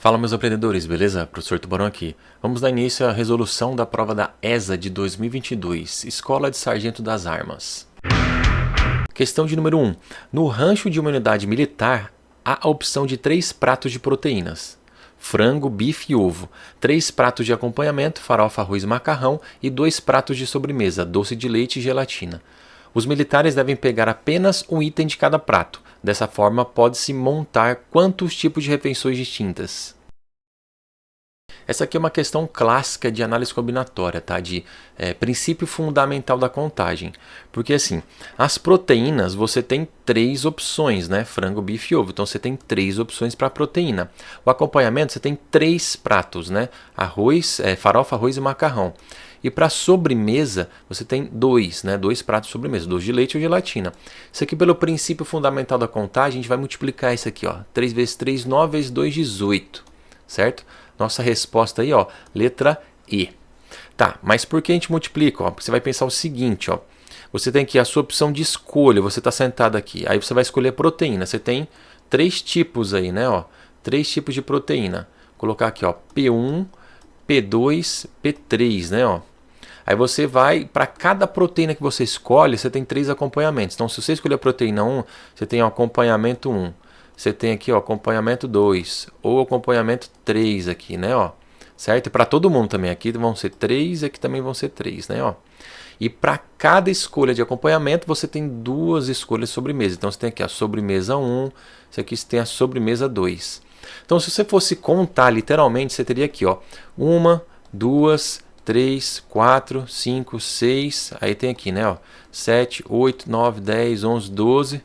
Fala, meus aprendedores, beleza? Professor Tubarão aqui. Vamos dar início à resolução da prova da ESA de 2022, Escola de Sargento das Armas. Questão de número 1. No rancho de uma unidade militar, há a opção de 3 pratos de proteínas. Frango, bife e ovo. 3 pratos de acompanhamento, farofa, arroz e macarrão. E 2 pratos de sobremesa, doce de leite e gelatina. Os militares devem pegar apenas um item de cada prato. Dessa forma, pode-se montar quantos tipos de refeições distintas? Essa aqui é uma questão clássica de análise combinatória, tá? De princípio fundamental da contagem. Porque assim, as proteínas você tem 3 opções, né? Frango, bife e ovo. Então você tem 3 opções para proteína. O acompanhamento você tem 3 pratos, né? Arroz, farofa, arroz e macarrão. E para sobremesa, você tem 2, né? 2 pratos de sobremesa, doce de leite ou gelatina. Isso aqui, pelo princípio fundamental da contagem, a gente vai multiplicar isso aqui, ó. 3 vezes 3, 9 vezes 2, 18, certo? Nossa resposta aí, ó, letra E. Tá, mas por que a gente multiplica? Ó? Porque você vai pensar o seguinte, ó. Você tem aqui a sua opção de escolha, você está sentado aqui. Aí você vai escolher proteína. Você tem 3 tipos aí, né? Ó, 3 tipos de proteína. Vou colocar aqui, ó, P1, P2, P3, né? Ó. Aí você vai, para cada proteína que você escolhe, você tem 3 acompanhamentos. Então, se você escolher a proteína 1, você tem o acompanhamento 1. Você tem aqui, ó, acompanhamento 2 ou acompanhamento 3 aqui, né, ó. Certo? E para todo mundo também, aqui vão ser 3 e aqui também vão ser 3, né, ó. E para cada escolha de acompanhamento, você tem 2 escolhas de sobremesa. Então você tem aqui a sobremesa 1, isso aqui você tem a sobremesa 2. Então se você fosse contar literalmente, você teria aqui, ó, 1, 2, 3, 4, 5, 6, aí tem aqui, né, ó, 7, 8, 9, 10, 11, 12,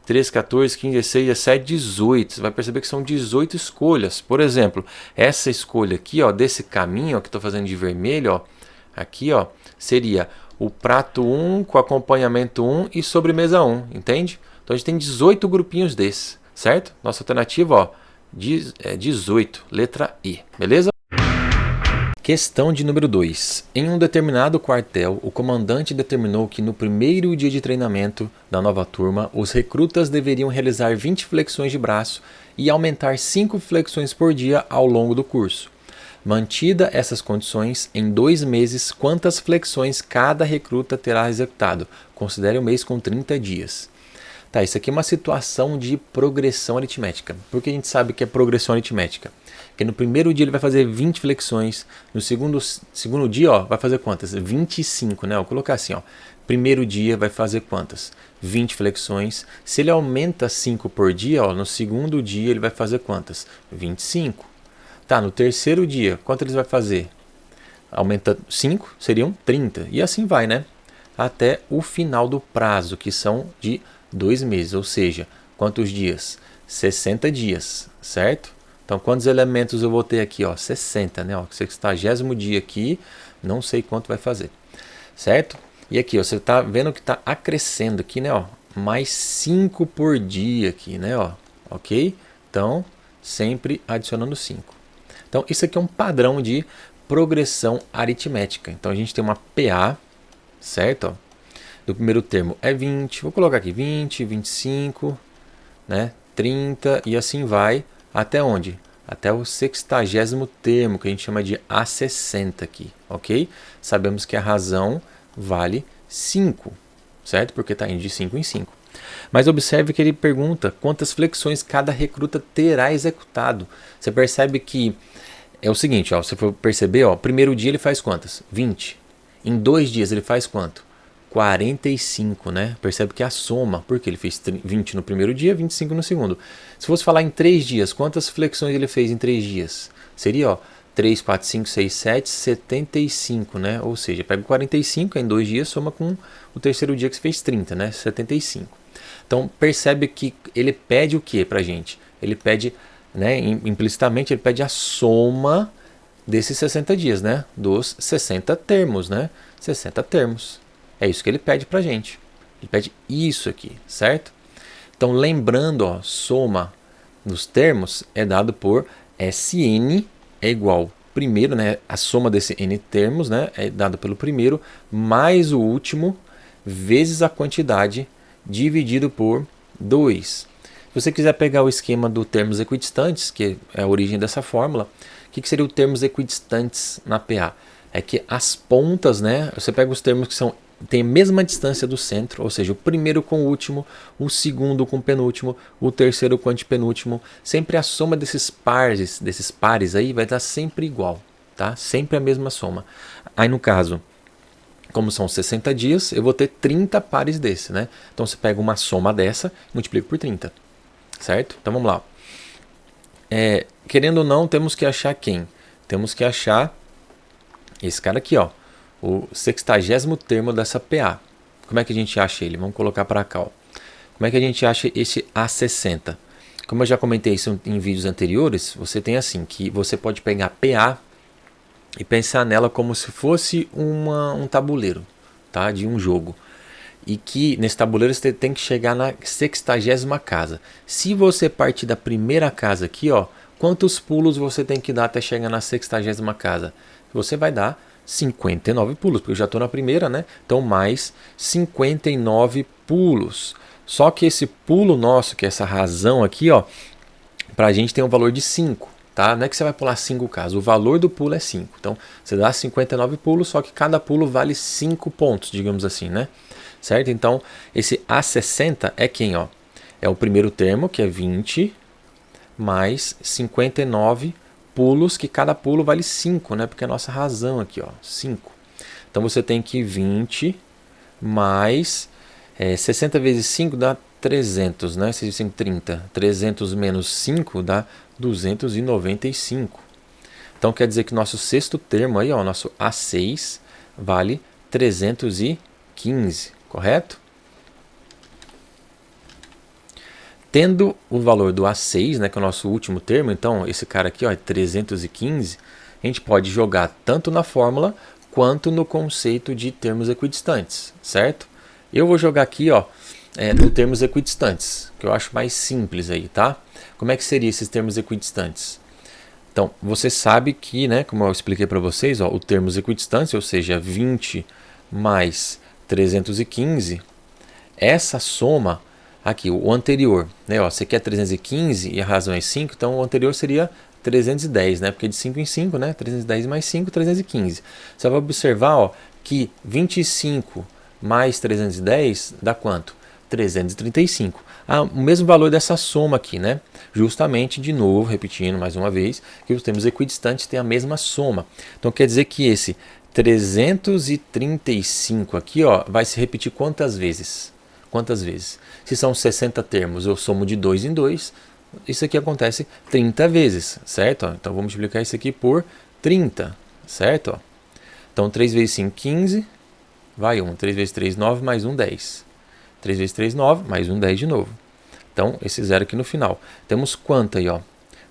13, 14, 15, 16, 17, 18. Você vai perceber que são 18 escolhas. Por exemplo, essa escolha aqui, ó, desse caminho ó, que estou fazendo de vermelho, ó, aqui, ó, seria o prato 1 com acompanhamento 1 e sobremesa 1, entende? Então a gente tem 18 grupinhos desses, certo? Nossa alternativa, ó, 18, letra I, beleza? Questão de número 2. Em um determinado quartel, o comandante determinou que no primeiro dia de treinamento da nova turma, os recrutas deveriam realizar 20 flexões de braço e aumentar 5 flexões por dia ao longo do curso. Mantida essas condições, em 2 meses, quantas flexões cada recruta terá executado? Considere o mês com 30 dias. Tá, isso aqui é uma situação de progressão aritmética. Por que a gente sabe que é progressão aritmética? Porque no primeiro dia ele vai fazer 20 flexões, no segundo dia ó, vai fazer quantas? 25, né? Vou colocar assim, ó. Primeiro dia vai fazer quantas? 20 flexões. Se ele aumenta 5 por dia, ó, no segundo dia ele vai fazer quantas? 25. Tá, no terceiro dia, quanto eles vai fazer? Aumenta 5, seriam 30. E assim vai, né? Até o final do prazo, que são de 2 meses, ou seja, quantos dias? 60 dias, certo? Então, quantos elementos eu vou ter aqui? Ó, 60, né? Ó, 60º dia aqui, não sei quanto vai fazer, certo? E aqui, ó, você está vendo que está acrescendo aqui, né? Ó, mais 5 por dia aqui, né? Ó, ok? Então, sempre adicionando 5. Então, isso aqui é um padrão de progressão aritmética. Então, a gente tem uma PA, certo? Ó, do primeiro termo é 20, vou colocar aqui 20, 25, né? 30 e assim vai. Até onde? Até o 60º termo, que a gente chama de A60 aqui, ok? Sabemos que a razão vale 5, certo? Porque está indo de 5 em 5. Mas observe que ele pergunta quantas flexões cada recruta terá executado. Você percebe que é o seguinte, ó, se você for perceber, ó, primeiro dia ele faz quantas? 20. Em 2 dias ele faz quanto? 45, né? Percebe que é a soma, porque ele fez 20 no primeiro dia, 25 no segundo. Se fosse falar em 3 dias, quantas flexões ele fez em 3 dias? Seria, ó, 3, 4, 5, 6, 7, 75, né? Ou seja, pega o 45 em 2 dias, soma com o terceiro dia que você fez 30, né? 75. Então, percebe que ele pede o que pra gente? Ele pede, né, implicitamente, ele pede a soma desses 60 dias, né? Dos 60 termos, né? 60 termos. É isso que ele pede pra gente. Ele pede isso aqui, certo? Então, lembrando, ó, soma nos termos é dado por Sn é igual primeiro, né? A soma desse n termos, né, é dado pelo primeiro mais o último vezes a quantidade dividido por 2. Se você quiser pegar o esquema do termos equidistantes, que é a origem dessa fórmula, o que seria o termos equidistantes na PA? É que as pontas, né, você pega os termos que têm a mesma distância do centro, ou seja, o primeiro com o último, o segundo com o penúltimo, o terceiro com o antepenúltimo, sempre a soma desses pares aí vai dar sempre igual, tá? Sempre a mesma soma. Aí no caso, como são 60 dias, eu vou ter 30 pares desse, né? Então você pega uma soma dessa e multiplica por 30, certo? Então vamos lá. Querendo ou não, temos que achar quem? Temos que achar esse cara aqui, ó, o 60º termo dessa PA. Como é que a gente acha ele? Vamos colocar para cá, ó. Como é que a gente acha esse A60? Como eu já comentei isso em vídeos anteriores, você tem assim, que você pode pegar a PA e pensar nela como se fosse um tabuleiro, tá? De um jogo. E que nesse tabuleiro você tem que chegar na 60ª casa. Se você partir da primeira casa aqui, ó, quantos pulos você tem que dar até chegar na 60ª casa? Você vai dar 59 pulos, porque eu já estou na primeira, né? Então mais 59 pulos. Só que esse pulo nosso, que é essa razão aqui, ó, pra gente tem um valor de 5. Tá? Não é que você vai pular 5 casas, o valor do pulo é 5. Então, você dá 59 pulos, só que cada pulo vale 5 pontos, digamos assim, né? Certo? Então, esse A60 é quem, ó? É o primeiro termo, que é 20, mais 59 pulos, que cada pulo vale 5, né? Porque é a nossa razão aqui, ó, 5. Então, você tem que 20 mais 60 vezes 5 dá 300, né? 6, 30. 300 menos 5 dá 295. Então quer dizer que nosso sexto termo aí, ó, nosso A6 vale 315, correto? Tendo o valor do A6, né, que é o nosso último termo, então esse cara aqui, ó, é 315, a gente pode jogar tanto na fórmula quanto no conceito de termos equidistantes, certo? Eu vou jogar aqui, ó, no termos equidistantes, que eu acho mais simples aí, tá? Como é que seria esses termos equidistantes? Então, você sabe que, né, como eu expliquei para vocês, ó, o termos equidistantes, ou seja, 20 mais 315, essa soma aqui, o anterior, né, ó, você quer 315 e a razão é 5, então o anterior seria 310, né, porque de 5 em 5, né, 310 mais 5, 315. Você vai observar, ó, que 25 mais 310 dá quanto? 335. O mesmo valor dessa soma aqui, né? Justamente, de novo, repetindo mais uma vez, que os termos equidistantes têm a mesma soma. Então quer dizer que esse 335 aqui, ó, vai se repetir quantas vezes? Quantas vezes? Se são 60 termos, eu somo de 2 em 2, isso aqui acontece 30 vezes, certo? Então vamos multiplicar isso aqui por 30, certo? Então 3 vezes 5, 15, vai 1. 3 vezes 3, 9, mais 1, 10. 3 vezes 3, 9, mais 1, 10 de novo. Então, esse zero aqui no final. Temos quanto aí, ó?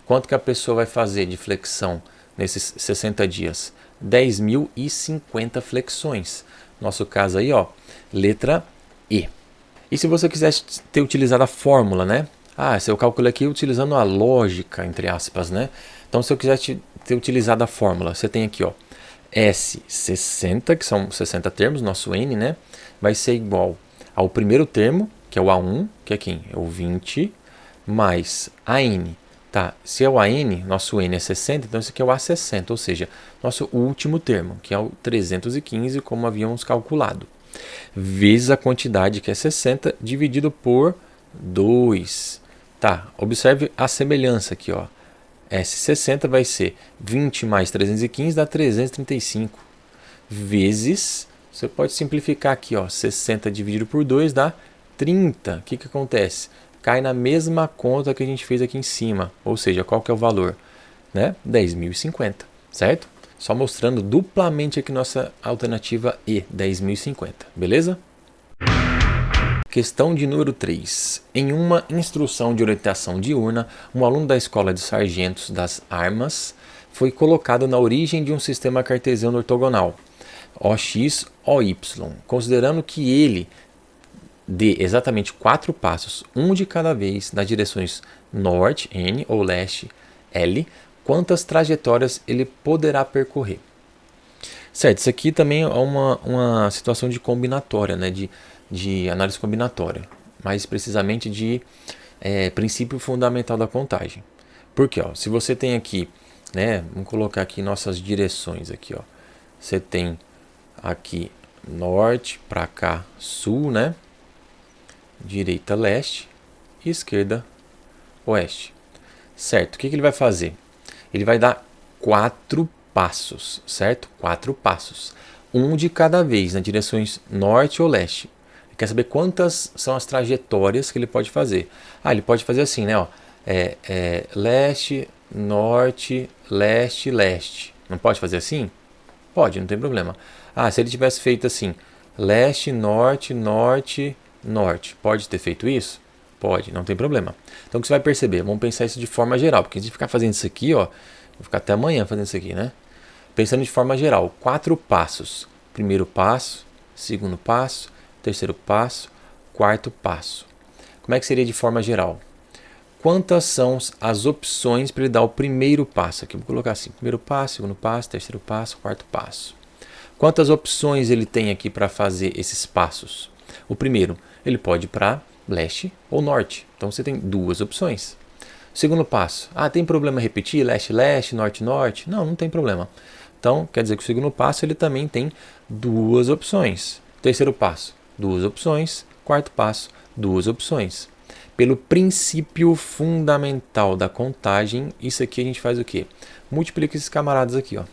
Quanto que a pessoa vai fazer de flexão nesses 60 dias? 10.050 flexões. Nosso caso aí, ó, letra E. E se você quiser ter utilizado a fórmula, né? Se eu calculei aqui utilizando a lógica, entre aspas, né? Então, se eu quiser ter utilizado a fórmula, você tem aqui, ó, S60, que são 60 termos, nosso N, né? Vai ser igual ao primeiro termo, que é o A1, que é quem? É o 20, mais AN. Tá? Se é o AN, nosso N é 60, então esse aqui é o A60, ou seja, nosso último termo, que é o 315, como havíamos calculado. Vezes a quantidade, que é 60, dividido por 2. Tá, observe a semelhança aqui, ó. S60 vai ser 20 mais 315 dá 335. Vezes, você pode simplificar aqui, ó, 60 dividido por 2 dá 30. O que acontece? Cai na mesma conta que a gente fez aqui em cima. Ou seja, qual que é o valor? Né? 10.050, certo? Só mostrando duplamente aqui nossa alternativa E, 10.050, beleza? Questão de número 3. Em uma instrução de orientação diurna, um aluno da Escola de Sargentos das Armas foi colocado na origem de um sistema cartesiano ortogonal, OX, OY, considerando que ele dê exatamente 4 passos, um de cada vez, nas direções norte, N, ou leste, L, quantas trajetórias ele poderá percorrer. Certo, isso aqui também é uma situação de combinatória, né, de análise combinatória, mais precisamente de princípio fundamental da contagem. Porque, ó, se você tem aqui, né, vamos colocar aqui nossas direções aqui, ó. Você tem aqui norte, para cá sul, né? Direita leste e esquerda oeste. Certo? O que ele vai fazer? Ele vai dar 4 passos, certo? 4 passos. Um de cada vez nas direções norte ou leste. Ele quer saber quantas são as trajetórias que ele pode fazer. Ele pode fazer assim, né? Ó, leste, norte, leste, leste. Não pode fazer assim? Pode, não tem problema. Se ele tivesse feito assim, leste, norte, norte, norte. Pode ter feito isso? Pode, não tem problema. Então o que você vai perceber? Vamos pensar isso de forma geral, porque a gente ficar fazendo isso aqui, ó, vou ficar até amanhã fazendo isso aqui, né? Pensando de forma geral, 4 passos. Primeiro passo, segundo passo, terceiro passo, quarto passo. Como é que seria de forma geral? Quantas são as opções para ele dar o primeiro passo? Aqui eu vou colocar assim, primeiro passo, segundo passo, terceiro passo, quarto passo. Quantas opções ele tem aqui para fazer esses passos? O primeiro, ele pode ir para leste ou norte. Então você tem 2 opções. Segundo passo, tem problema repetir leste, leste, norte, norte? Não, não tem problema. Então, quer dizer que o segundo passo ele também tem 2 opções. Terceiro passo, 2 opções. Quarto passo, 2 opções. Pelo princípio fundamental da contagem, isso aqui a gente faz o quê? Multiplica esses camaradas aqui, ó.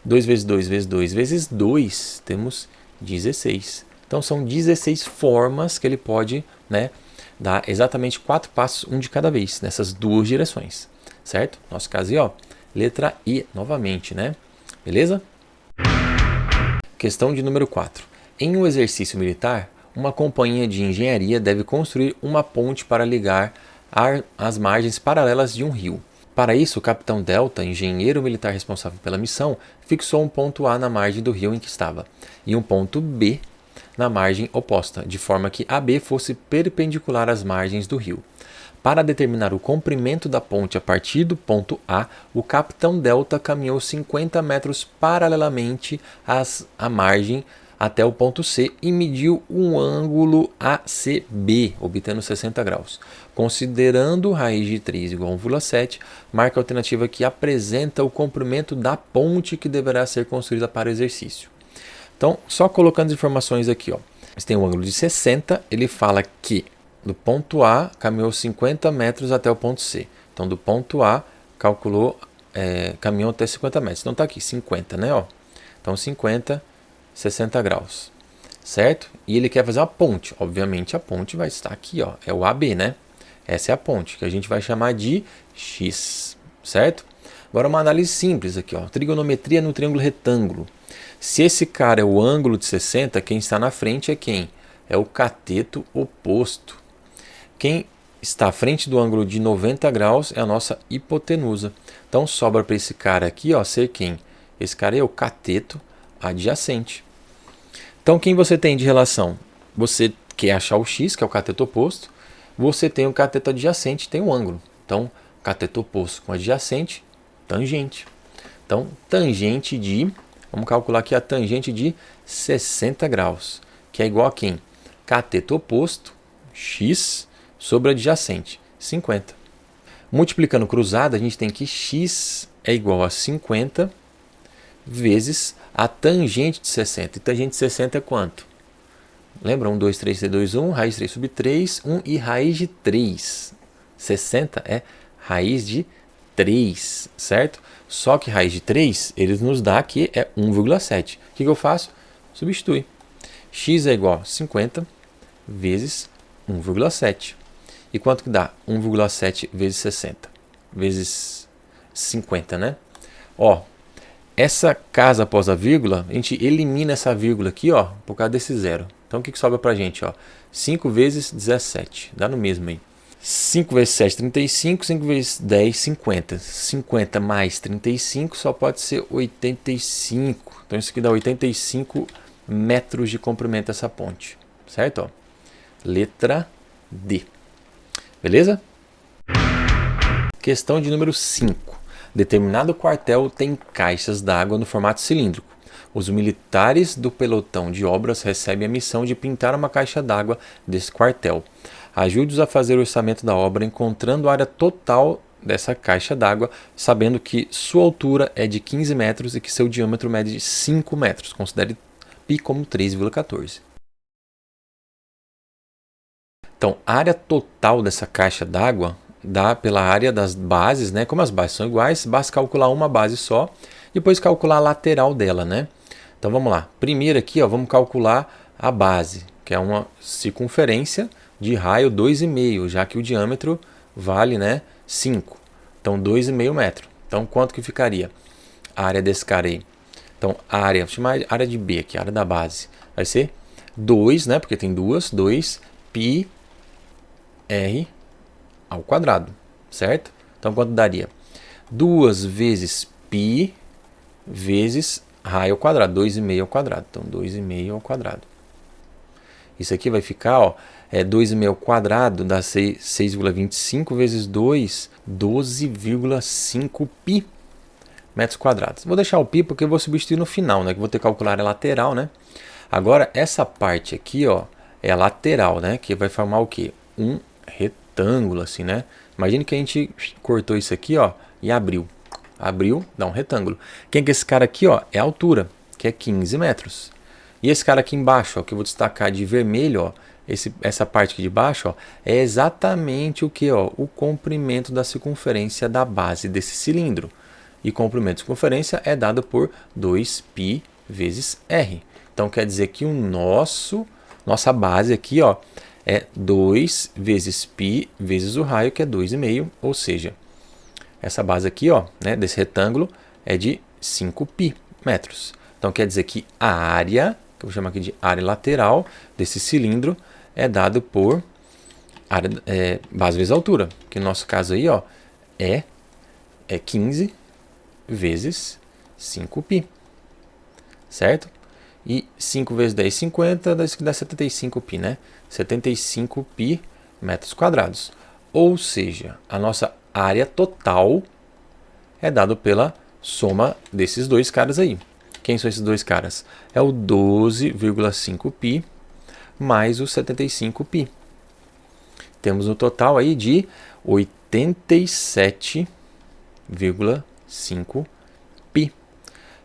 2 vezes 2 vezes 2 vezes 2, temos 16. Então são 16 formas que ele pode, né, dar exatamente 4 passos, um de cada vez, nessas 2 direções, certo? Nosso caso aí, ó, letra I novamente, né? Beleza? Questão de número 4. Em um exercício militar, uma companhia de engenharia deve construir uma ponte para ligar as margens paralelas de um rio. Para isso, o capitão Delta, engenheiro militar responsável pela missão, fixou um ponto A na margem do rio em que estava e um ponto B na margem oposta, de forma que AB fosse perpendicular às margens do rio. Para determinar o comprimento da ponte a partir do ponto A, o capitão Delta caminhou 50 metros paralelamente à margem até o ponto C e mediu um ângulo ACB, obtendo 60 graus. Considerando raiz de 3 igual a 1,7, marca a alternativa que apresenta o comprimento da ponte que deverá ser construída para o exercício. Então, só colocando as informações aqui, ó. Você tem um ângulo de 60, ele fala que do ponto A caminhou 50 metros até o ponto C. Então, do ponto A, caminhou até 50 metros. Então, está aqui, 50, né? Ó. Então, 50, 60 graus, certo? E ele quer fazer uma ponte. Obviamente, a ponte vai estar aqui, ó. É o AB, né? Essa é a ponte, que a gente vai chamar de X, certo? Agora, uma análise simples aqui, ó. Trigonometria no triângulo retângulo. Se esse cara é o ângulo de 60, quem está na frente é quem? É o cateto oposto. Quem está à frente do ângulo de 90 graus é a nossa hipotenusa. Então, sobra para esse cara aqui, ó, ser quem? Esse cara é o cateto adjacente. Então, quem você tem de relação? Você quer achar o x, que é o cateto oposto. Você tem o cateto adjacente, tem o ângulo. Então, cateto oposto com adjacente, tangente. Então, tangente de... Vamos calcular aqui a tangente de 60 graus, que é igual a quem? Cateto oposto, x, sobre adjacente, 50. Multiplicando cruzada, a gente tem que x é igual a 50 vezes a tangente de 60. E tangente de 60 é quanto? Lembra? 1, 2, 3, C, 2, 1, raiz de 3 sobre 3, 1 e raiz de 3. 60 é raiz de 3, certo? Só que raiz de 3, ele nos dá que é 1,7. O que eu faço? Substitui. X é igual a 50 vezes 1,7. E quanto que dá? 1,7 vezes 60. Vezes 50, né? Ó, essa casa após a vírgula, a gente elimina essa vírgula aqui, ó, por causa desse zero. Então, o que sobra pra gente? Ó? 5 vezes 17. Dá no mesmo aí. 5 vezes 7, 35. 5 vezes 10, 50. 50 mais 35 só pode ser 85. Então, isso aqui dá 85 metros de comprimento essa ponte. Certo? Ó. Letra D. Beleza? Questão de número 5. Determinado quartel tem caixas d'água no formato cilíndrico. Os militares do pelotão de obras recebem a missão de pintar uma caixa d'água desse quartel. Ajude-os a fazer o orçamento da obra encontrando a área total dessa caixa d'água, sabendo que sua altura é de 15 metros e que seu diâmetro mede 5 metros. Considere π como 3,14. Então, a área total dessa caixa d'água dá pela área das bases, né? Como as bases são iguais, basta calcular uma base só, depois calcular a lateral dela, né? Então vamos lá. Primeiro aqui, ó, vamos calcular a base, que é uma circunferência de raio 2,5, já que o diâmetro vale, né, 5. Então 2,5 metros. Então quanto que ficaria a área desse cara aí? Então a área, vou chamar de área de B aqui, a área da base, vai ser 2, né, porque tem duas, 2 π r ao quadrado, certo? Então quanto daria? 2 vezes π vezes raio ao quadrado, 2,5 ao quadrado. Então 2,5 ao quadrado. Isso aqui vai ficar, ó, 2,5 ao quadrado dá 6,25 vezes 2, 12,5 π metros quadrados. Vou deixar o π porque eu vou substituir no final, né? Que vou ter que calcular a lateral, né? Agora, essa parte aqui, ó, é a lateral, né? Que vai formar o quê? Um retângulo, assim, né? Imagine que a gente cortou isso aqui, ó, e abriu. Abriu, dá um retângulo. Quem que é esse cara aqui, ó? É a altura, que é 15 metros. E esse cara aqui embaixo, ó, que eu vou destacar de vermelho, ó, essa parte aqui de baixo, ó, é exatamente o que, ó? O comprimento da circunferência da base desse cilindro. E comprimento de circunferência é dado por 2π vezes r. Então quer dizer que nossa base aqui, ó, é 2 vezes π vezes o raio, que é 2,5, ou seja, essa base aqui, ó, né, desse retângulo é de 5π metros. Então quer dizer que a área, que eu vou chamar aqui de área lateral desse cilindro, é dado por área, base vezes altura, que no nosso caso aí, ó, é 15 vezes 5π, certo? E 5 vezes 10, 50, dá 75π, né? 75π metros quadrados. Ou seja, a nossa área total é dado pela soma desses dois caras aí. Quem são esses dois caras? É o 12,5π mais o 75π. Temos um total aí de 87,5π.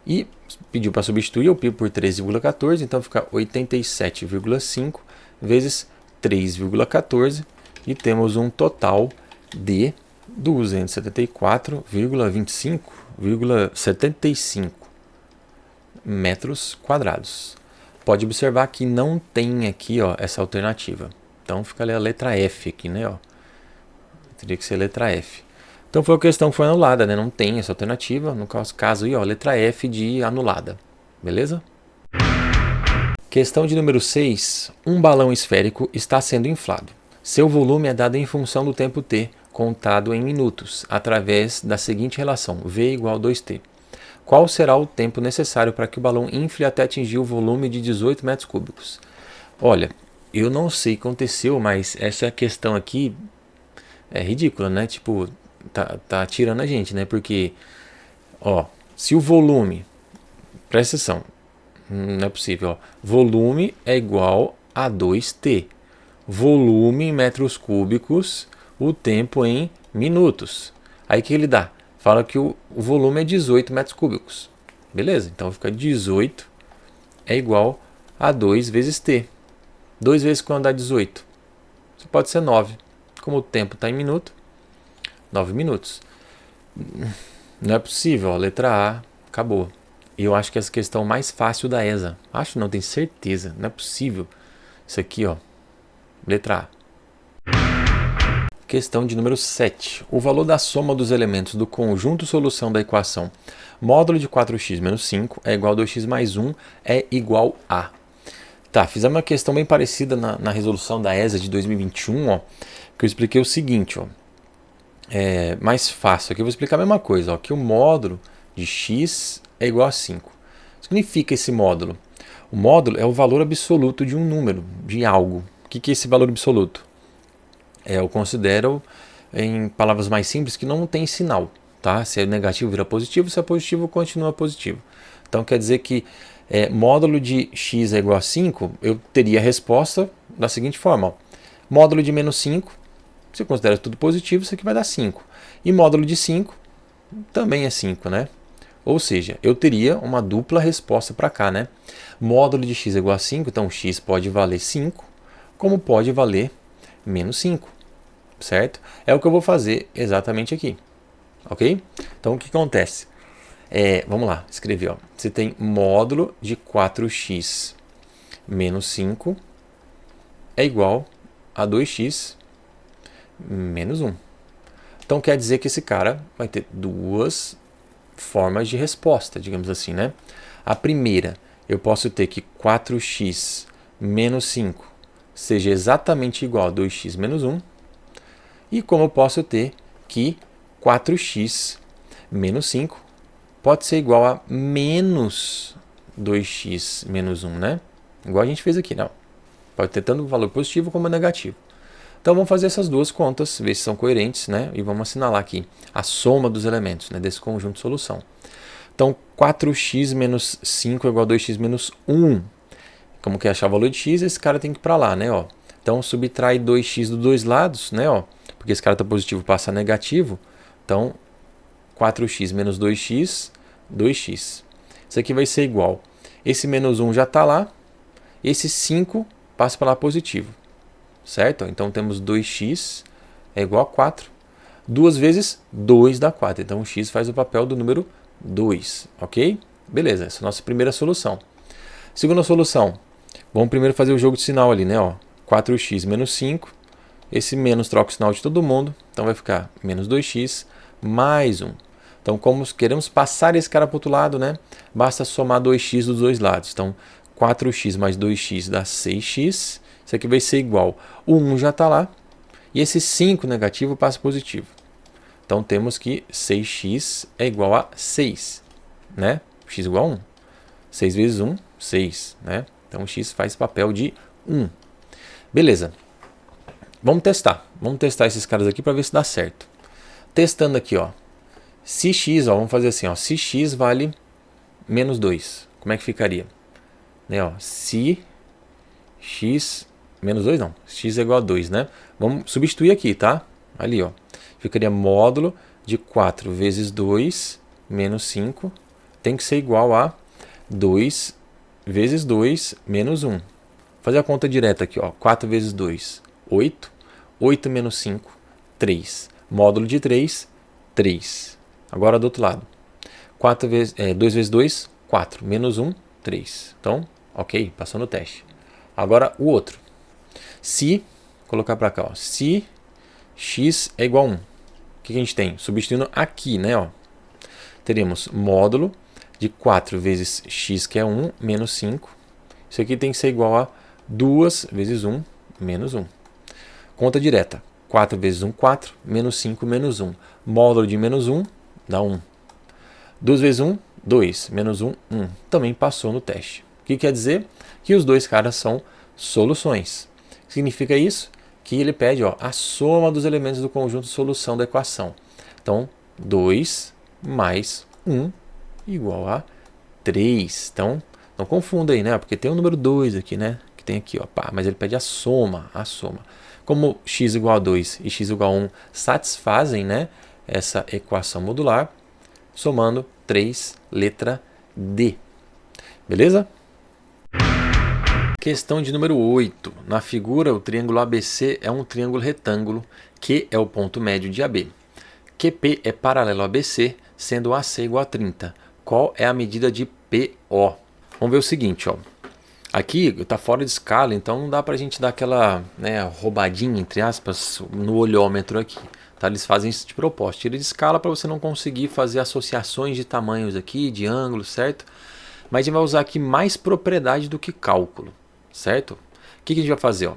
E pediu para substituir o π por 3,14, então fica 87,5 vezes 3,14 e temos um total de 274,25,75 metros quadrados. Pode observar que não tem aqui, ó, essa alternativa. Então fica ali a letra F aqui, né, ó. Teria que ser a letra F. Então foi a questão que foi anulada, né? Não tem essa alternativa. No caso aí, ó, letra F de anulada. Beleza? Questão de número 6. Um balão esférico está sendo inflado. Seu volume é dado em função do tempo t, contado em minutos, através da seguinte relação, V igual a 2t. Qual será o tempo necessário para que o balão infle até atingir o volume de 18 metros cúbicos? Olha, eu não sei o que aconteceu, mas essa questão aqui é ridícula, né? Tipo, tá tirando a gente, né? Porque, ó, se o volume, presta atenção, não é possível, ó, volume é igual a 2t. Volume em metros cúbicos, o tempo em minutos. Aí o que ele dá? Fala que o volume é 18 metros cúbicos. Beleza? Então fica 18 é igual a 2 vezes t. 2 vezes quando dá 18? Isso pode ser 9. Como o tempo está em minuto, 9 minutos. Não é possível, ó, letra A, acabou. E eu acho que essa questão é mais fácil da ESA. Acho não, tenho certeza. Não é possível. Isso aqui, ó, letra A. Questão de número 7. O valor da soma dos elementos do conjunto solução da equação módulo de 4x menos 5 é igual a 2x mais 1 é igual a... Tá, fizemos uma questão bem parecida na resolução da ESA de 2021, ó, que eu expliquei o seguinte, ó. É mais fácil. Aqui eu vou explicar a mesma coisa, ó, que o módulo de x é igual a 5. O que significa esse módulo? O módulo é o valor absoluto de um número, de algo. O que é esse valor absoluto? Eu considero, em palavras mais simples, que não tem sinal. Tá? Se é negativo vira positivo, se é positivo continua positivo. Então quer dizer que módulo de x é igual a 5, eu teria a resposta da seguinte forma. Ó. Módulo de menos 5, se considera tudo positivo, isso aqui vai dar 5. E módulo de 5 também é 5, né? Ou seja, eu teria uma dupla resposta para cá, né? Módulo de x é igual a 5, então x pode valer 5, como pode valer menos 5, certo? É o que eu vou fazer exatamente aqui, ok? Então, o que acontece? Vamos lá, escrever, ó. Você tem módulo de 4x menos 5 é igual a 2x menos 1. Então, quer dizer que esse cara vai ter duas formas de resposta, digamos assim, né? A primeira, eu posso ter que 4x menos 5 seja exatamente igual a 2x menos 1. E como eu posso ter que 4x menos 5 pode ser igual a menos 2x menos 1, né? Igual a gente fez aqui, não. Pode ter tanto valor positivo como negativo. Então vamos fazer essas duas contas, ver se são coerentes, né? E vamos assinalar aqui a soma dos elementos, né, desse conjunto de solução. Então 4x menos 5 é igual a 2x menos 1. Como quer achar o valor de x, esse cara tem que ir para lá, né? Ó. Então subtrai 2x dos dois lados, né? Ó, porque esse cara está positivo, passa a negativo. Então 4x menos 2x, 2x. Isso aqui vai ser igual. Esse menos 1 já está lá. Esse 5 passa para lá positivo. Certo? Então temos 2x é igual a 4. 2 vezes 2 dá 4. Então o x faz o papel do número 2. Ok? Beleza, essa é a nossa primeira solução. Segunda solução. Vamos primeiro fazer o jogo de sinal ali, né? Ó, 4x menos 5. Esse menos troca o sinal de todo mundo. Então vai ficar menos 2x mais 1. Então, como queremos passar esse cara para o outro lado, né? Basta somar 2x dos dois lados. Então, 4x mais 2x dá 6x. Isso aqui vai ser igual. O 1 já está lá. E esse 5 negativo passa positivo. Então, temos que 6x é igual a 6. Né? X igual a 1. 6 vezes 1, 6. Né? Então, x faz papel de 1. Beleza. Vamos testar. Vamos testar esses caras aqui para ver se dá certo. Testando aqui, ó. Se x, ó, vamos fazer assim, ó. Se x vale menos 2, como é que ficaria? Né, ó, se x menos 2 não, x é igual a 2, né? Vamos substituir aqui, tá? Ali, ó. Ficaria módulo de 4 vezes 2 menos 5 tem que ser igual a 2 vezes 2 menos 1. Vou fazer a conta direta aqui, ó. 4 vezes 2, 8. 8 menos 5, 3. Módulo de 3, 3. Agora do outro lado. 2 vezes 2, 4. Menos 1, 3. Então, ok, passou no teste. Agora o outro. Se, colocar para cá, ó, se x é igual a 1. O que a gente tem? Substituindo aqui, né? Ó, teremos módulo de 4 vezes x, que é 1, menos 5. Isso aqui tem que ser igual a 2 vezes 1, menos 1. Conta direta. 4 vezes 1, 4. Menos 5, menos 1. Módulo de menos 1 dá 1. 2 vezes 1, 2. Menos 1, 1. Também passou no teste. O que quer dizer? Que os dois caras são soluções. Significa isso? Que ele pede, ó, a soma dos elementos do conjunto de solução da equação. Então, 2 mais 1 igual a 3. Então, não confunda aí, né? Porque tem o número 2 aqui, né? Que tem aqui, ó. Pá, mas ele pede a soma, a soma. Como x igual a 2 e x igual a 1 satisfazem, né, essa equação modular, somando 3, letra D. Beleza? Questão de número 8. Na figura, o triângulo ABC é um triângulo retângulo, Q é o ponto médio de AB. QP é paralelo a ABC, sendo AC igual a 30. Qual é a medida de PO? Vamos ver o seguinte, ó. Aqui está fora de escala, então não dá para a gente dar aquela, né, roubadinha, entre aspas, no olhômetro aqui. Tá? Eles fazem isso de propósito. Tira de escala para você não conseguir fazer associações de tamanhos aqui, de ângulos, certo? Mas a gente vai usar aqui mais propriedade do que cálculo, certo? O que a gente vai fazer? Ó?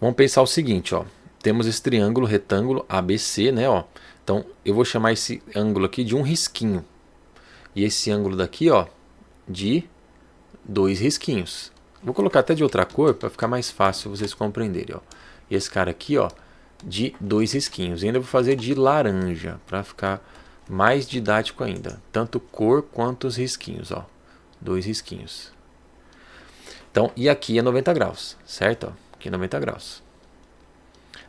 Vamos pensar o seguinte, ó. Temos esse triângulo retângulo ABC, né? Ó. Então eu vou chamar esse ângulo aqui de um risquinho. E esse ângulo daqui, ó, de 2 risquinhos. Vou colocar até de outra cor para ficar mais fácil vocês compreenderem. Ó. E esse cara aqui, ó, de 2 risquinhos. E ainda vou fazer de laranja para ficar mais didático ainda. Tanto cor quanto os risquinhos. Ó. 2 risquinhos. Então, e aqui é 90 graus, certo? Ó, aqui é 90 graus.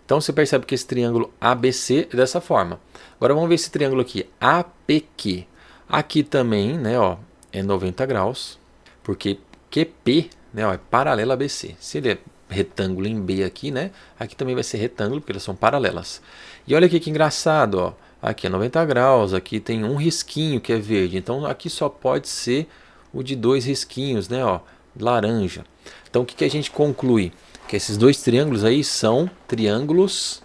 Então você percebe que esse triângulo ABC é dessa forma. Agora vamos ver esse triângulo aqui, APQ. Aqui também, né, ó, é 90 graus, porque QP, né, ó, é paralelo a ABC. Se ele é retângulo em B aqui, né, aqui também vai ser retângulo, porque elas são paralelas. E olha aqui que engraçado, ó, aqui é 90 graus, aqui tem um risquinho que é verde, então aqui só pode ser o de 2 risquinhos, né, ó, laranja. Então o que a gente conclui? Que esses dois triângulos aí são triângulos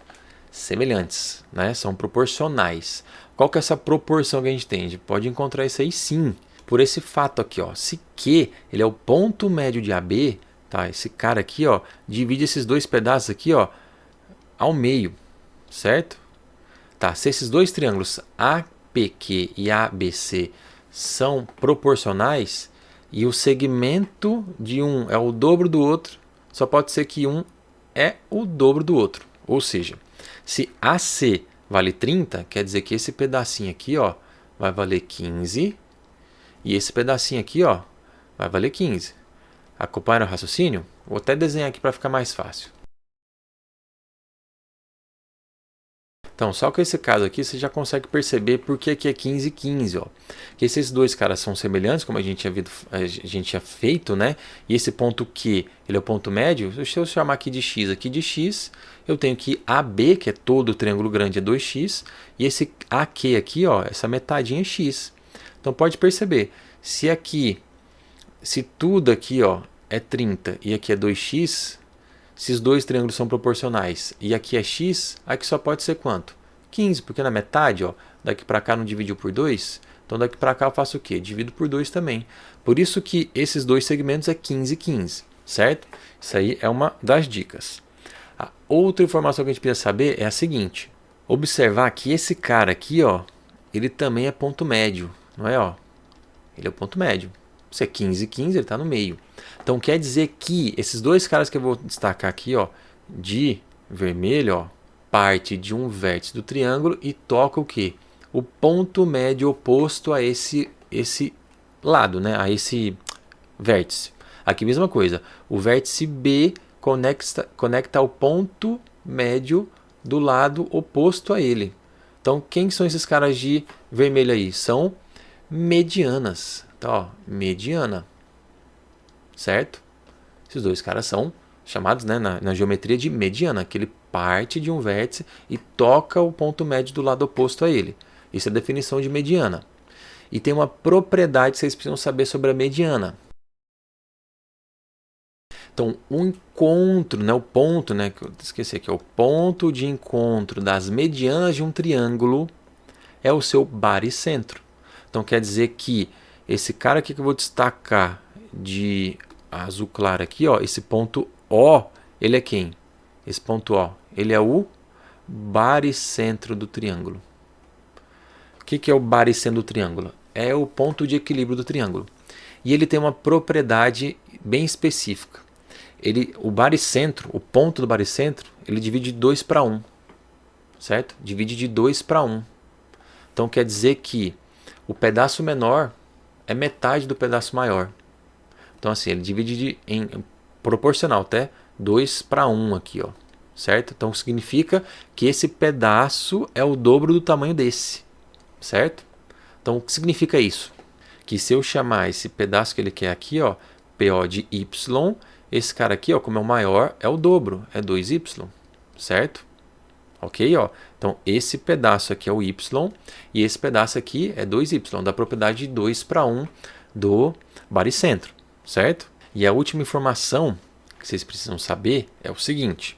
semelhantes, né? São proporcionais. Qual que é essa proporção que a gente tem? A gente pode encontrar isso aí sim, por esse fato aqui, ó. Se Q ele é o ponto médio de AB, tá? Esse cara aqui, ó, divide esses dois pedaços aqui, ó, ao meio, certo? Tá, se esses dois triângulos APQ e ABC são proporcionais e o segmento de um é o dobro do outro, só pode ser que um é o dobro do outro. Ou seja, se AC vale 30, quer dizer que esse pedacinho aqui, ó, vai valer 15 e esse pedacinho aqui, ó, vai valer 15. Acompanha o raciocínio? Vou até desenhar aqui para ficar mais fácil. Então, só com esse caso aqui, você já consegue perceber por que aqui é 15 e 15, ó. Que esses dois caras são semelhantes, como a gente tinha feito, né? E esse ponto Q, ele é o ponto médio. Se eu chamar aqui de x, eu tenho que AB, que é todo o triângulo grande, é 2x. E esse AQ aqui, ó, essa metadinha é x. Então, pode perceber, se tudo aqui, ó, é 30 e aqui é 2x... Se os dois triângulos são proporcionais e aqui é x, aqui só pode ser quanto? 15, porque na metade, ó, daqui para cá não dividiu por 2, então daqui para cá eu faço o quê? Divido por 2 também. Por isso que esses dois segmentos é 15 e 15, certo? Isso aí é uma das dicas. A outra informação que a gente precisa saber é a seguinte. Observar que esse cara aqui, ó, ele também é ponto médio, não é? Ó? Ele é o ponto médio. Se é 15 e 15, ele está no meio. Então quer dizer que esses dois caras que eu vou destacar aqui, ó, de vermelho, ó, parte de um vértice do triângulo e toca o quê? O ponto médio oposto a esse lado, né? A esse vértice. Aqui mesma coisa. O vértice B conecta ao ponto médio do lado oposto a ele. Então quem são esses caras de vermelho aí? São medianas. Então, ó, mediana, certo? Esses dois caras são chamados, né, na geometria de mediana, que ele parte de um vértice e toca o ponto médio do lado oposto a ele. Isso é a definição de mediana. E tem uma propriedade que vocês precisam saber sobre a mediana. Então, o encontro, né, o ponto, né, que eu esqueci aqui, o ponto de encontro das medianas de um triângulo é o seu baricentro. Então, quer dizer que esse cara aqui que eu vou destacar de azul claro aqui, ó, esse ponto O, ele é quem? Esse ponto O, ele é o baricentro do triângulo. O que é o baricentro do triângulo? É o ponto de equilíbrio do triângulo. E ele tem uma propriedade bem específica. O baricentro, o ponto do baricentro, ele divide de 2 para 1, certo? Divide de 2 para 1. Então quer dizer que o pedaço menor é metade do pedaço maior. Então assim, ele divide em proporcional até 2 para 1 aqui, ó, certo? Então significa que esse pedaço é o dobro do tamanho desse, certo? Então o que significa isso? Que se eu chamar esse pedaço que ele quer aqui, ó, PO de Y, esse cara aqui, ó, como é o maior, é o dobro, é 2Y, certo? Ok, ó. Então esse pedaço aqui é o Y e esse pedaço aqui é 2Y, da propriedade de 2 para 1 do baricentro, certo? E a última informação que vocês precisam saber é o seguinte.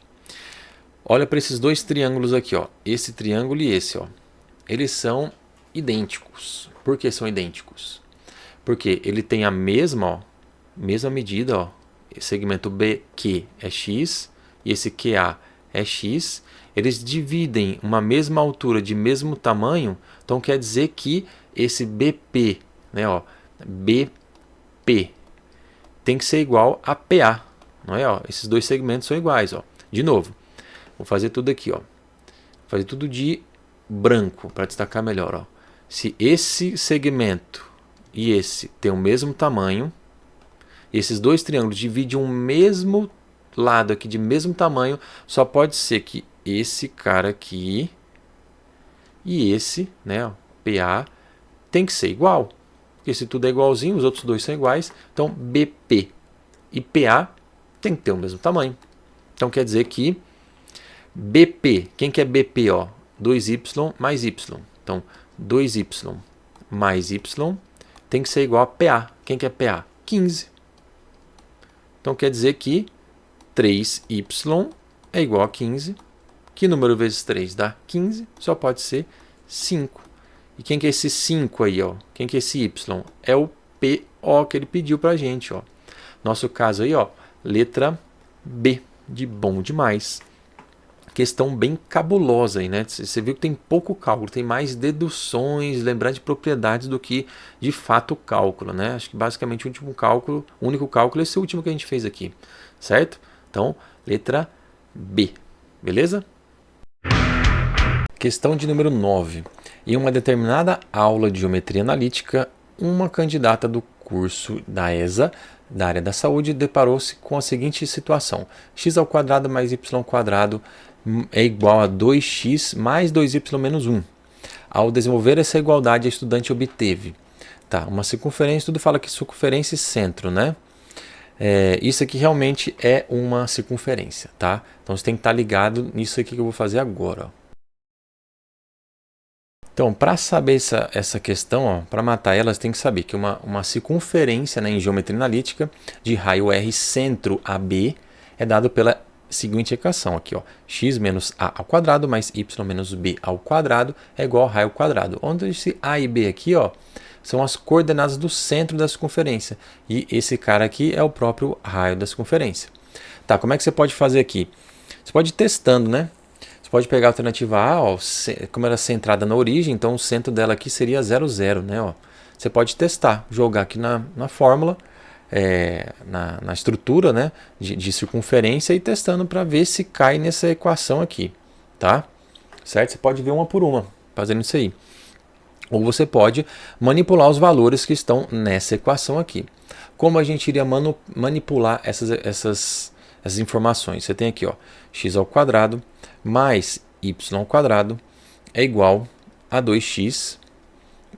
Olha para esses dois triângulos aqui, ó. Esse triângulo e esse, ó. Eles são idênticos. Por que são idênticos? Porque ele tem a mesma medida, ó. Esse segmento BQ é x e esse QA é x. Eles dividem uma mesma altura de mesmo tamanho, então quer dizer que esse BP, né, ó, BP tem que ser igual a PA, não é? Ó, esses dois segmentos são iguais, ó. De novo, vou fazer tudo aqui, ó. Vou fazer tudo de branco para destacar melhor, ó. Se esse segmento e esse tem o mesmo tamanho, esses dois triângulos dividem um mesmo lado aqui de mesmo tamanho, só pode ser que esse cara aqui e esse, né, ó, PA, tem que ser igual. Porque se tudo é igualzinho, os outros dois são iguais. Então, BP e PA tem que ter o mesmo tamanho. Então, quer dizer que BP, quem que é BP? Ó? 2y mais y. Então, 2y mais y tem que ser igual a PA. Quem que é PA? 15. Então, quer dizer que 3y é igual a 15. Que número vezes 3 dá 15? Só pode ser 5. E quem que é esse 5 aí? Ó? Quem que é esse y? É o PO que ele pediu para a gente. Ó. Nosso caso aí, ó, letra B, de bom demais. Questão bem cabulosa aí, né? Você viu que tem pouco cálculo, tem mais deduções, lembrar de propriedades do que de fato cálculo, né? Acho que basicamente o único cálculo é esse último que a gente fez aqui, certo? Então, letra B, beleza? Questão de número 9. Em uma determinada aula de geometria analítica, uma candidata do curso da ESA, da área da saúde, deparou-se com a seguinte situação: x² mais y² é igual a 2x mais 2y menos 1. Ao desenvolver essa igualdade, a estudante obteve uma circunferência, tudo fala que circunferência e centro, né? Isso aqui realmente é uma circunferência, tá? Então você tem que estar ligado nisso aqui que eu vou fazer agora, ó. Então, para saber essa questão, para matar ela, você tem que saber que uma circunferência, né, em geometria analítica de raio R centro AB é dado pela seguinte equação aqui, ó, x menos a ao quadrado mais y menos b ao quadrado é igual a raio quadrado. Onde esse a e b aqui, ó, são as coordenadas do centro da circunferência. E esse cara aqui é o próprio raio da circunferência. Tá, como é que você pode fazer aqui? Você pode ir testando, né? Você pode pegar a alternativa A, ó, como era centrada na origem, então o centro dela aqui seria 0, 0, né? Ó. Você pode testar, jogar aqui na fórmula, na estrutura, né, de circunferência e testando para ver se cai nessa equação aqui, tá? Certo? Você pode ver uma por uma fazendo isso aí. Ou você pode manipular os valores que estão nessa equação aqui. Como a gente iria manipular essas informações? Você tem aqui, ó, x² mais y² é igual a 2x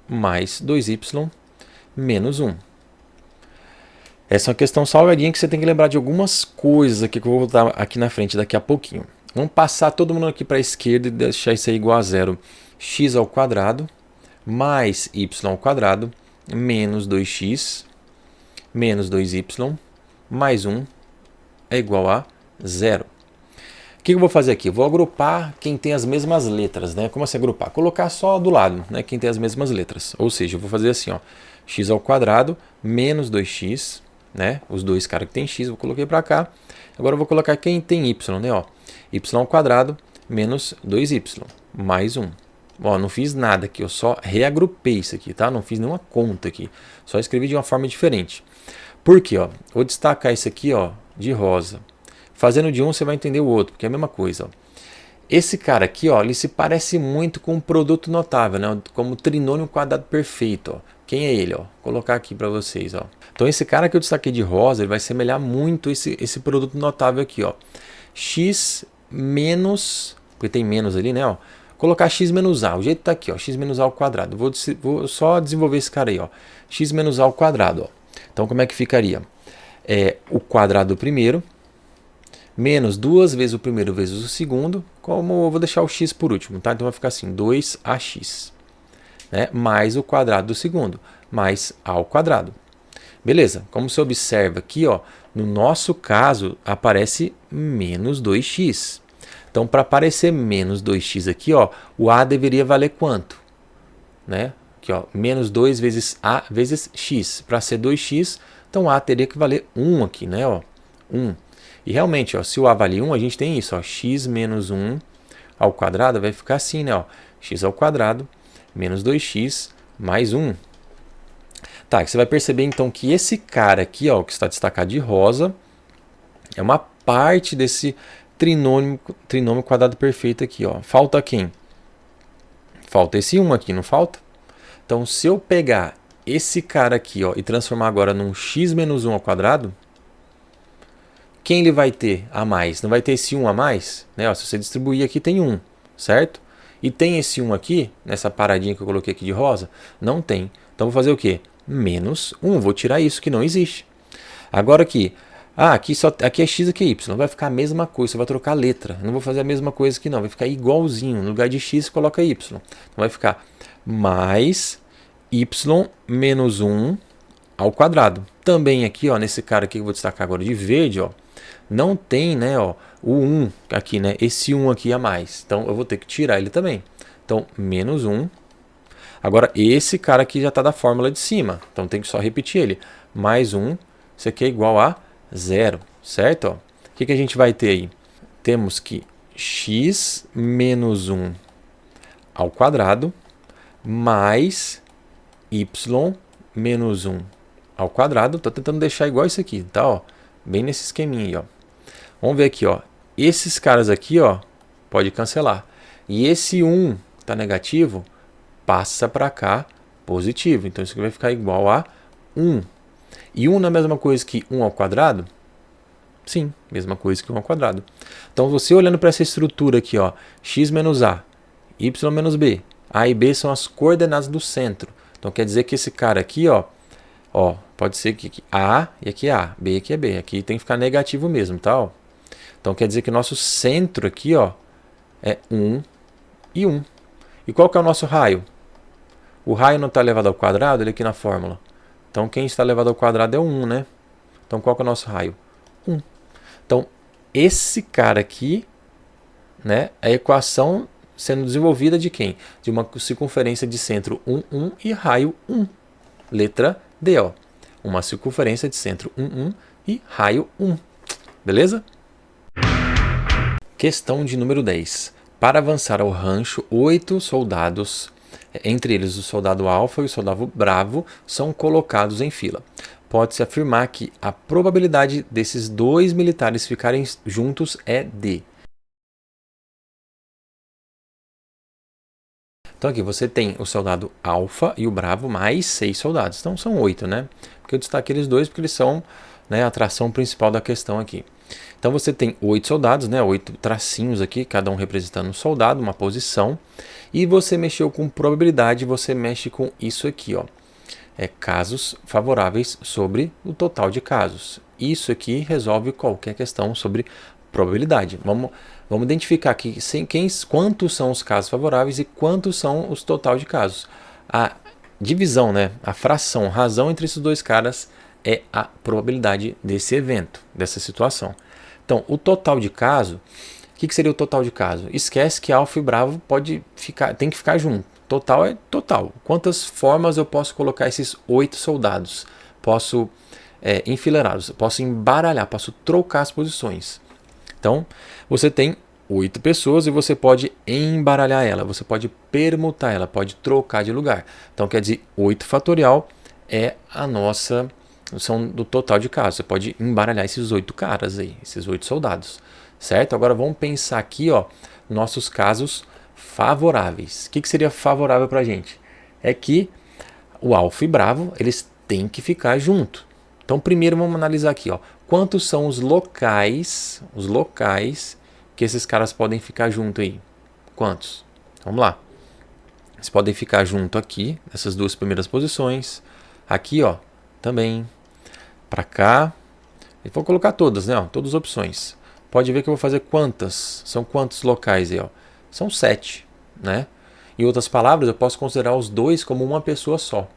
mais 2y menos 1. Essa é uma questão salgadinha que você tem que lembrar de algumas coisas aqui que eu vou voltar aqui na frente daqui a pouquinho. Vamos passar todo mundo aqui para a esquerda e deixar isso aí igual a zero. X² mais y² menos 2x menos 2y mais 1 é igual a 0. O que eu vou fazer aqui? Eu vou agrupar quem tem as mesmas letras, né? Como assim agrupar? Colocar só do lado, né? Quem tem as mesmas letras. Ou seja, eu vou fazer assim, ó, x² menos 2x, né? Os dois caras que tem x, eu coloquei para cá. Agora eu vou colocar quem tem y, né? Ó, y² menos 2y mais 1. Ó, não fiz nada aqui, eu só reagrupei isso aqui, tá? Não fiz nenhuma conta aqui, só escrevi de uma forma diferente. Por quê? Ó, vou destacar isso aqui, ó, de rosa. Fazendo de um, você vai entender o outro, porque é a mesma coisa. Ó. Esse cara aqui, ó, ele se parece muito com um produto notável, né? Como o trinômio quadrado perfeito. Ó. Quem é ele? Ó? Vou colocar aqui para vocês. Ó. Então, esse cara que eu destaquei de rosa, ele vai semelhar muito esse produto notável aqui. Ó. X menos, porque tem menos ali, né? Ó. Colocar x menos a, o jeito está aqui, ó, x menos a ao quadrado. Vou só desenvolver esse cara aí, ó. X menos a ao quadrado. Ó. Então, como é que ficaria? O quadrado do primeiro, menos 2 vezes o primeiro vezes o segundo, como eu vou deixar o x por último, tá? Então vai ficar assim, 2ax, né? Mais o quadrado do segundo, mais a ao quadrado. Beleza, como você observa aqui, ó, no nosso caso, aparece menos 2x. Então, para aparecer menos 2x aqui, ó, o a deveria valer quanto? Né? Aqui, ó, menos 2 vezes a vezes x. Para ser 2x, então a teria que valer 1 aqui, né? Ó, 1. E realmente, ó, se o a vale 1, a gente tem isso, ó, x menos 1 ao quadrado vai ficar assim, né? Ó, x ao quadrado menos 2x mais 1. Tá, você vai perceber então que esse cara aqui, ó, que está destacado de rosa, é uma parte desse trinômio quadrado perfeito aqui, ó. Falta quem? Falta esse 1 aqui, não falta? Então, se eu pegar esse cara aqui, ó, e transformar agora num x menos 1 ao quadrado, quem ele vai ter a mais? Não vai ter esse 1 a mais? Né? Ó, se você distribuir aqui tem 1, certo? E tem esse 1 aqui, nessa paradinha que eu coloquei aqui de rosa? Não tem. Então vou fazer o quê? Menos 1. Vou tirar isso que não existe. Agora aqui. Aqui é x, aqui é y. Vai ficar a mesma coisa. Você vai trocar a letra. Não vou fazer a mesma coisa aqui não. Vai ficar igualzinho. No lugar de x, coloca y. Então vai ficar mais y menos 1 ao quadrado. Também aqui, ó, nesse cara aqui que eu vou destacar agora de verde, ó, não tem, né, ó, o 1 aqui, né, esse 1 aqui a mais. Então eu vou ter que tirar ele também. Então, menos 1. Agora, esse cara aqui já está da fórmula de cima. Então tem que só repetir ele. Mais 1, isso aqui é igual a 0, certo? Ó, o que a gente vai ter aí? Temos que x menos 1 ao quadrado mais y menos 1 ao quadrado. Estou tentando deixar igual isso aqui, tá? Ó, bem nesse esqueminha aí, ó. Vamos ver aqui, ó. Esses caras aqui, ó, pode cancelar. E esse 1 que está negativo passa para cá positivo. Então isso aqui vai ficar igual a 1. E 1 não é a mesma coisa que 1 ao quadrado? Sim, mesma coisa que 1 ao quadrado. Então você olhando para essa estrutura aqui, ó, x menos a, y menos b. A e b são as coordenadas do centro. Então quer dizer que esse cara aqui, ó, pode ser que A e aqui é A, B e aqui é B. Aqui tem que ficar negativo mesmo, tá? Ó. Então quer dizer que nosso centro aqui, ó, é 1 e 1. E qual que é o nosso raio? O raio não está elevado ao quadrado, ele aqui na fórmula. Então quem está elevado ao quadrado é o 1, né? Então qual que é o nosso raio? 1. Então esse cara aqui, né, é a equação sendo desenvolvida de quem? De uma circunferência de centro 1, 1 e raio 1. Letra D, ó. Uma circunferência de centro 1, 1 e raio 1. Beleza? Questão de número 10. Para avançar ao rancho, 8 soldados, entre eles o soldado alfa e o soldado bravo, são colocados em fila. Pode-se afirmar que a probabilidade desses dois militares ficarem juntos é D. Então aqui você tem o soldado alfa e o bravo mais 6 soldados. Então são 8, né? Porque eu destaquei eles dois porque eles são, né, a atração principal da questão aqui. Então você tem 8 soldados, né? 8 tracinhos aqui, cada um representando um soldado, uma posição. E você mexeu com probabilidade, você mexe com isso aqui, ó. Casos favoráveis sobre o total de casos. Isso aqui resolve qualquer questão sobre probabilidade. Vamos identificar aqui quantos são os casos favoráveis e quantos são os total de casos. A divisão, né, a fração, razão entre esses dois caras é a probabilidade desse evento, dessa situação. Então, o total de caso, o que seria o total de caso? Esquece que alfa e bravo tem que ficar junto. Total é total. Quantas formas eu posso colocar esses 8 soldados? Posso enfileirá-los, posso embaralhar, posso trocar as posições. Então, você tem 8 pessoas e você pode embaralhar ela, você pode permutar ela, pode trocar de lugar. Então, quer dizer, 8 fatorial é a nossa são do total de casos. Você pode embaralhar esses 8 caras aí, esses 8 soldados, certo? Agora vamos pensar aqui, ó, nossos casos favoráveis. O que seria favorável para a gente? É que o alfa e bravo, eles têm que ficar junto. Então, primeiro vamos analisar aqui, ó, quantos são os locais que esses caras podem ficar junto aí? Quantos? Vamos lá. Eles podem ficar junto aqui, nessas duas primeiras posições. Aqui, ó, também. Para cá. Eu vou colocar todas, né? Ó, todas as opções. Pode ver que eu vou fazer quantas? São quantos locais aí, ó? São 7, né? Em outras palavras, eu posso considerar os dois como uma pessoa só.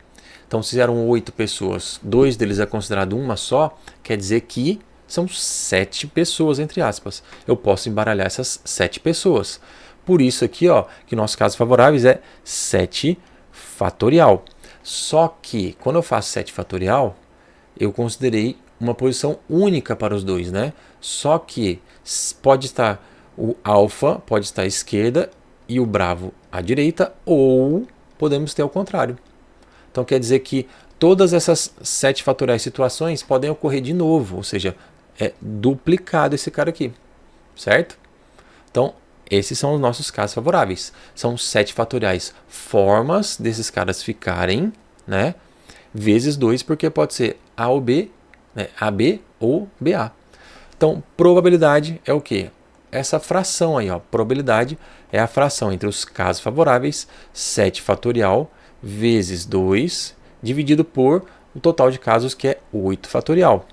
Então, se eram 8 pessoas, 2 deles é considerado uma só, quer dizer que são 7 pessoas, entre aspas. Eu posso embaralhar essas 7 pessoas. Por isso aqui, ó, que nosso caso favoráveis é 7 fatorial. Só que, quando eu faço 7 fatorial, eu considerei uma posição única para os dois, né? Só que pode estar o alfa, pode estar à esquerda e o bravo à direita, ou podemos ter ao contrário. Então quer dizer que todas essas 7 fatoriais situações podem ocorrer de novo, ou seja, é duplicado esse cara aqui, certo? Então, esses são os nossos casos favoráveis. São 7 fatoriais formas desses caras ficarem, né? Vezes 2, porque pode ser A ou B, né? AB ou BA. Então, probabilidade é o quê? Essa fração aí, ó, probabilidade é a fração entre os casos favoráveis, 7 fatorial vezes 2, dividido por o total de casos, que é 8 fatorial.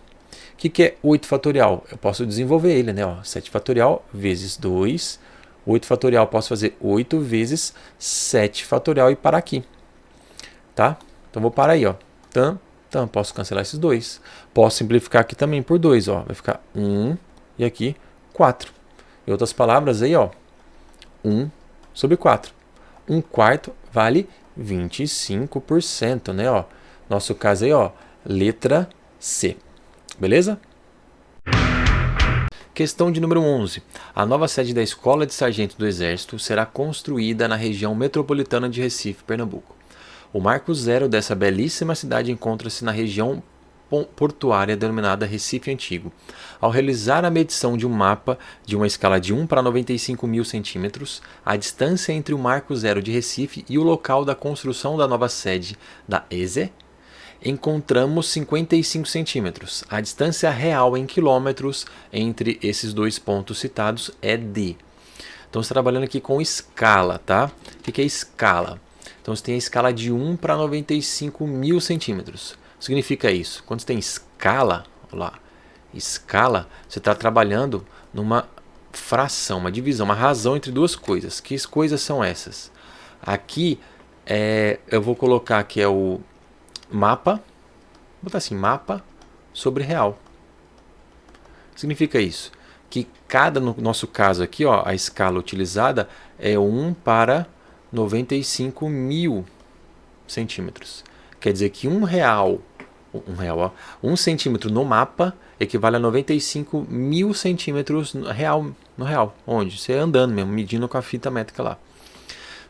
O que é 8 fatorial? Eu posso desenvolver ele, né? Ó, 7 fatorial vezes 2, 8 fatorial, eu posso fazer 8 vezes 7 fatorial e parar aqui. Tá? Então, vou parar aí, ó. Então, posso cancelar esses dois. Posso simplificar aqui também por 2, ó. Vai ficar 1 e aqui 4. Em outras palavras aí, ó, 1 sobre 4. 1/4 vale 25%, né? Ó, nosso caso aí, ó, letra C. Beleza? Questão de número 11. A nova sede da Escola de Sargento do Exército será construída na região metropolitana de Recife, Pernambuco. O marco zero dessa belíssima cidade encontra-se na região portuária denominada Recife Antigo. Ao realizar a medição de um mapa de uma escala de 1 para 95.000 centímetros, a distância entre o marco zero de Recife e o local da construção da nova sede da ESE, encontramos 55 centímetros. A distância real em quilômetros entre esses dois pontos citados é D. Então, você está trabalhando aqui com escala, tá? O que é escala? Então, você tem a escala de 1 para 95.000 centímetros. Significa isso? Quando você tem escala, olha lá, escala, você está trabalhando numa fração, uma divisão, uma razão entre duas coisas. Que coisas são essas? Aqui, eu vou colocar que é o mapa, vou botar assim, mapa sobre real. Significa isso? Que no nosso caso aqui, ó, a escala utilizada é 1 para 95.000 centímetros. Quer dizer que um centímetro no mapa equivale a 95.000 centímetros no real. Onde? Você andando mesmo, medindo com a fita métrica lá.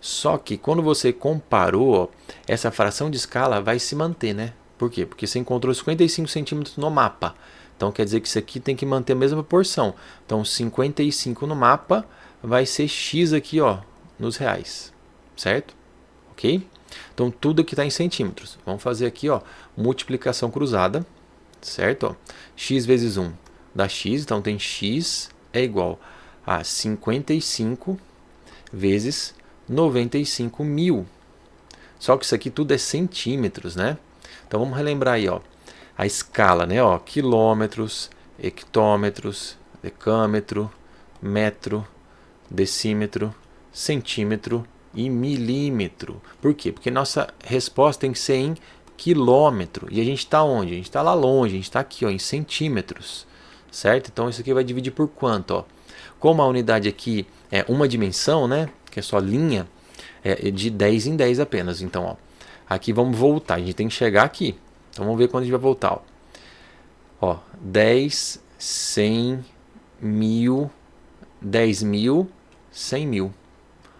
Só que quando você comparou, ó, essa fração de escala vai se manter, né? Por quê? Porque você encontrou 55 centímetros no mapa. Então quer dizer que isso aqui tem que manter a mesma proporção. Então 55 no mapa vai ser X aqui, ó, nos reais. Certo? Ok? Então tudo aqui está em centímetros. Vamos fazer aqui, ó, multiplicação cruzada. Certo? Ó, x vezes 1 dá x. Então tem x é igual a 55 vezes 95.000. Só que isso aqui tudo é centímetros, né? Então vamos relembrar aí, ó, a escala, né? Ó, quilômetros, hectômetros, decâmetro, metro, decímetro, centímetro e milímetro. Por quê? Porque nossa resposta tem que ser em quilômetro. E a gente está onde? A gente está lá longe, a gente está aqui, ó, em centímetros. Certo? Então isso aqui vai dividir por quanto? Ó? Como a unidade aqui é uma dimensão, né? Que é só linha, é de 10 em 10 apenas. Então, ó, aqui vamos voltar. A gente tem que chegar aqui. Então vamos ver quando a gente vai voltar. Ó, 10, 100, 1000, 10.000, 100.000.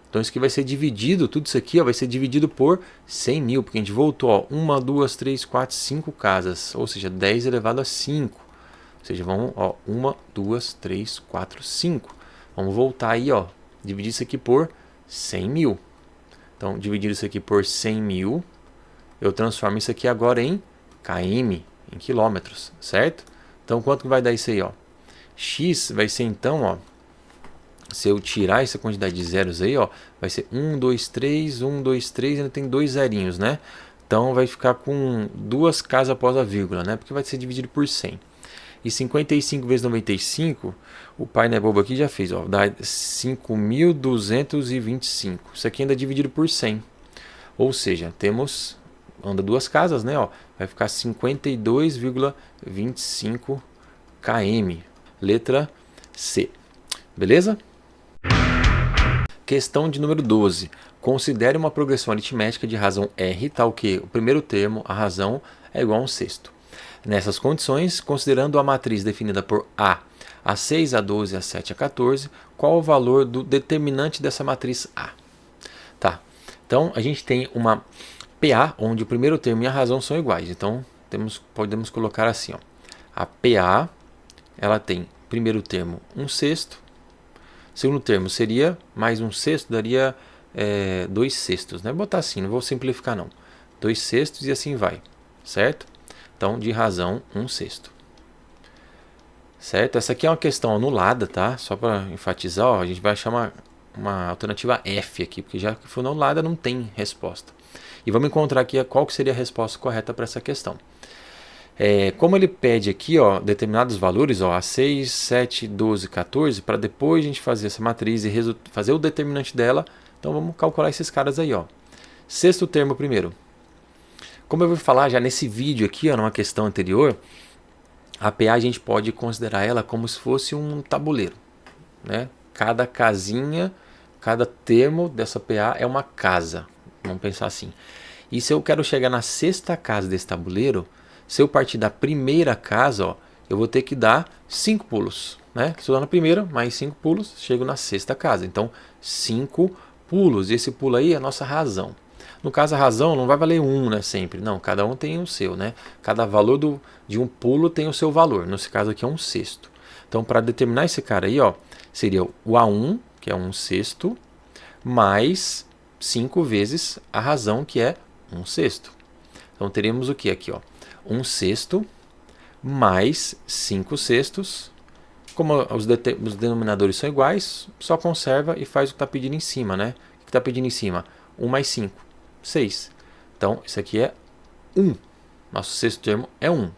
Então isso aqui vai ser dividido, tudo isso aqui, ó, vai ser dividido por 100.000, porque a gente voltou, ó, 1, 2, 3, 4, 5 casas, ou seja, 10 elevado a 5. Ou seja, vamos, ó, 1, 2, 3, 4, 5. Vamos voltar aí, ó, dividir isso aqui por 100.000. Então, dividir isso aqui por 100.000, eu transformo isso aqui agora em km, em quilômetros, certo? Então, quanto que vai dar isso aí, ó? X vai ser então, ó, se eu tirar essa quantidade de zeros aí, ó, vai ser 1, 2, 3, 1, 2, 3, ainda tem dois zerinhos, né? Então vai ficar com duas casas após a vírgula, né? Porque vai ser dividido por 100. E 55 vezes 95, o pai não é bobo aqui, já fez, ó, dá 5.225. Isso aqui ainda é dividido por 100. Ou seja, temos, anda duas casas, né? Ó, vai ficar 52,25 km. Letra C. Beleza? Questão de número 12. Considere uma progressão aritmética de razão R, tal que o primeiro termo, a razão, é igual a um sexto. Nessas condições, considerando a matriz definida por A, A6, A12, A7, A14, qual o valor do determinante dessa matriz A? Tá. Então, a gente tem uma PA, onde o primeiro termo e a razão são iguais. Então, podemos colocar assim, ó. A PA, ela tem primeiro termo 1/6. Segundo termo seria mais 1/6, daria 2/6, né? Vou botar assim, não vou simplificar não. 2/6 e assim vai, certo? Então, de razão, 1/6. certo? Essa aqui é uma questão anulada, tá? Só para enfatizar, ó, a gente vai achar uma alternativa F aqui, porque já que for anulada não tem resposta. E vamos encontrar aqui qual que seria a resposta correta para essa questão. Como ele pede aqui, ó, determinados valores, ó, a 6, 7, 12, 14, para depois a gente fazer essa matriz e fazer o determinante dela, então vamos calcular esses caras aí, ó. Sexto termo primeiro. Como eu vou falar já nesse vídeo aqui, ó, numa questão anterior, a PA a gente pode considerar ela como se fosse um tabuleiro, né? Cada casinha, cada termo dessa PA é uma casa, vamos pensar assim. E se eu quero chegar na sexta casa desse tabuleiro, se eu partir da primeira casa, ó, eu vou ter que dar 5 pulos, né? Se eu dar na primeira, mais 5 pulos, chego na sexta casa. Então, 5 pulos. E esse pulo aí é a nossa razão. No caso, a razão não vai valer 1, né, sempre. Não, cada um tem o seu, né? Cada valor de um pulo tem o seu valor. Nesse caso aqui é 1/6. Então, para determinar esse cara aí, ó, seria o A1, que é 1/6, mais 5 vezes a razão, que é 1/6. Então, teríamos o que aqui, ó? 1/6 mais 5/6. Como os denominadores são iguais, só conserva e faz o que está pedindo em cima, né? O que está pedindo em cima? 1 mais 5, 6. Então, isso aqui é 1. Nosso sexto termo é 1.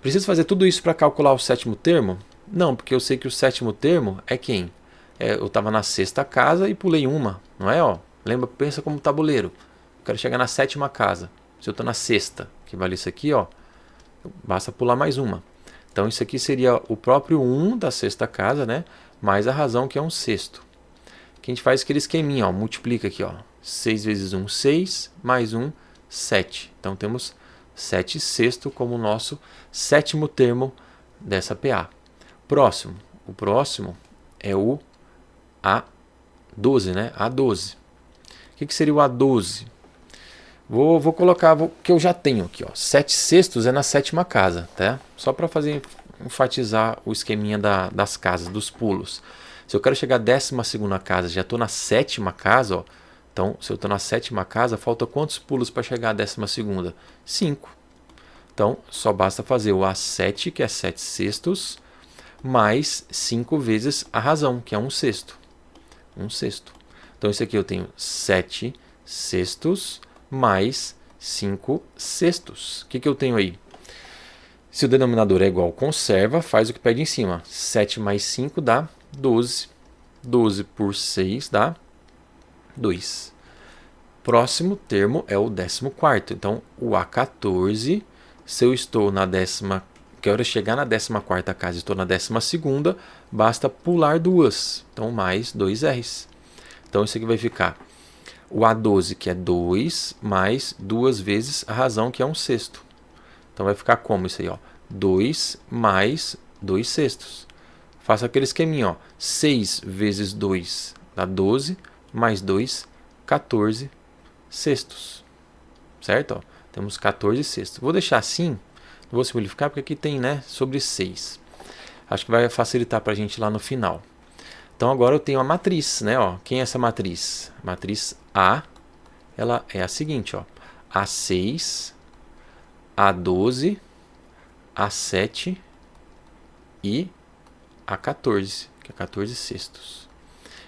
Preciso fazer tudo isso para calcular o sétimo termo? Não, porque eu sei que o sétimo termo é quem? Eu estava na sexta casa e pulei uma, não é? Ó, lembra, pensa como tabuleiro. Eu quero chegar na sétima casa. Se eu estou na sexta, que vale isso aqui, ó, basta pular mais uma. Então isso aqui seria o próprio 1 da sexta casa, né? Mais a razão, que é 1/6. Que a gente faz aquele esqueminha, ó, multiplica aqui, ó. 6 vezes 1, 6, mais 1, 7. Então temos 7/6 como o nosso sétimo termo dessa PA. Próximo. O próximo é o A12, né? A12. O que seria o A12? Vou colocar o que eu já tenho aqui, ó. 7/6 é na sétima casa, tá? Só para enfatizar o esqueminha das casas, dos pulos. Se eu quero chegar à 12ª casa, já estou na sétima casa, ó. Então, se eu estou na sétima casa, falta quantos pulos para chegar à 12ª? 5. Então, só basta fazer o A7, que é 7/6, mais 5 vezes a razão, que é 1/6. 1/6. Então, isso aqui eu tenho 7/6 mais 5/6. O que eu tenho aí? Se o denominador é igual, conserva, faz o que pede em cima. 7 mais 5 dá 12. 12 por 6 dá 2. Próximo termo é o 14º. Então, o A14, se eu estou na quero chegar na 14ª casa e estou na 12ª, basta pular 2. Então, mais 2 R's. Então, isso aqui vai ficar o A12, que é 2, mais 2 vezes a razão, que é 1/6. Então, vai ficar como isso aí, ó? 2 mais 2/6. Faça aquele esqueminha, ó. 6 vezes 2 dá 12, mais 2, 14/6. Certo? Ó, temos 14/6. Vou deixar assim, não vou simplificar, porque aqui tem, né, sobre 6. Acho que vai facilitar para a gente lá no final. Então agora eu tenho a matriz, né? Ó. Quem é essa matriz? A matriz A, ela é a seguinte, ó. A6, A12, A7 e A14, que é 14/6.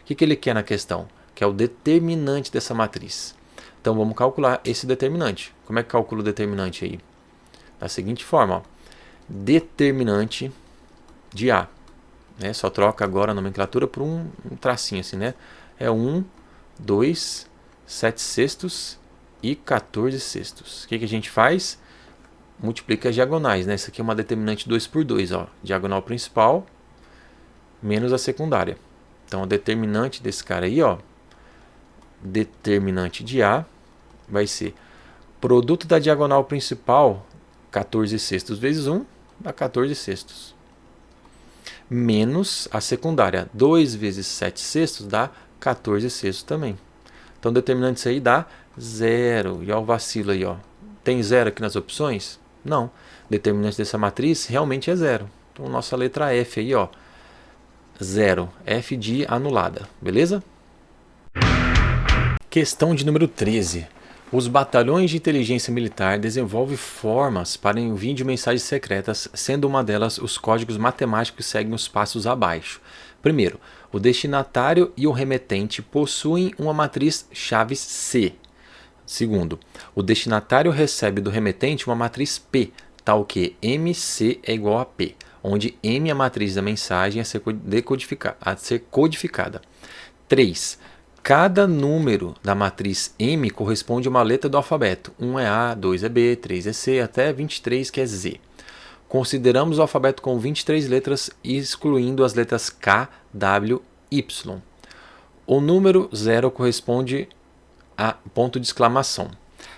O que ele quer na questão? Que é o determinante dessa matriz. Então vamos calcular esse determinante. Como é que calcula o determinante aí? Da seguinte forma, ó. Determinante de A. Né? Só troca agora a nomenclatura por um tracinho assim, né? É 1, 2, 7/6 e 14/6. O que a gente faz? Multiplica as diagonais, né? Isso aqui é uma determinante 2 por 2, ó. Diagonal principal menos a secundária. Então, o determinante desse cara aí, ó, determinante de A vai ser produto da diagonal principal, 14/6 vezes 1, dá 14/6. Menos a secundária, 2 vezes 7/6 dá 14/6 também. Então, o determinante disso aí dá 0. E olha o vacilo aí, ó. Tem 0 aqui nas opções? Não. O determinante dessa matriz realmente é 0. Então, nossa letra F aí, ó. 0. F de anulada. Beleza? Questão de número 13. Os batalhões de inteligência militar desenvolvem formas para envio de mensagens secretas, sendo uma delas os códigos matemáticos que seguem os passos abaixo. Primeiro, o destinatário e o remetente possuem uma matriz chaves C. Segundo, o destinatário recebe do remetente uma matriz P, tal que MC é igual a P, onde M é a matriz da mensagem a ser codificada. 3. Cada número da matriz M corresponde a uma letra do alfabeto. 1 é A, 2 é B, 3 é C, até 23 que é Z. Consideramos o alfabeto com 23 letras, excluindo as letras K, W, Y. O número 0 corresponde a ponto de exclamação.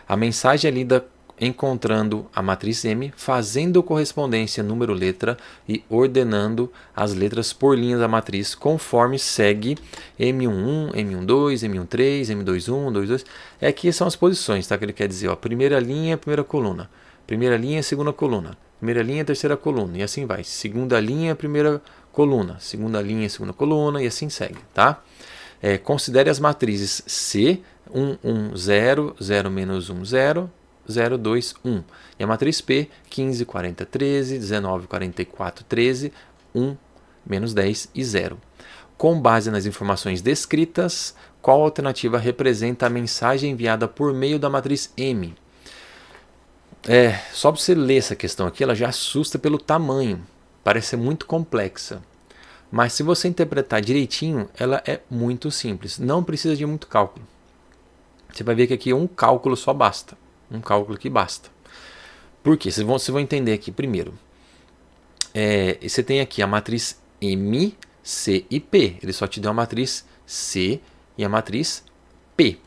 A mensagem é lida encontrando a matriz M, fazendo correspondência número-letra e ordenando as letras por linha da matriz, conforme segue M11, M12, M13, M21, M22. Aqui são as posições, tá? Que ele quer dizer, ó, primeira linha, primeira coluna. Primeira linha, segunda coluna. Primeira linha, terceira coluna. E assim vai. Segunda linha, primeira coluna. Segunda linha, segunda coluna. E assim segue, tá? Considere as matrizes C, 1, 1, 0, 0 menos 1, 0, 0, 2, 1. E a matriz P, 15, 40, 13, 19, 44, 13, 1, menos 10 e 0. Com base nas informações descritas, qual alternativa representa a mensagem enviada por meio da matriz M? Só para você ler essa questão aqui, ela já assusta pelo tamanho. Parece ser muito complexa. Mas se você interpretar direitinho, ela é muito simples. Não precisa de muito cálculo. Você vai ver que aqui um cálculo só basta. Um cálculo que basta. Por quê? Vocês vão entender aqui primeiro. Você tem aqui a matriz M, C e P. Ele só te deu a matriz C e a matriz P.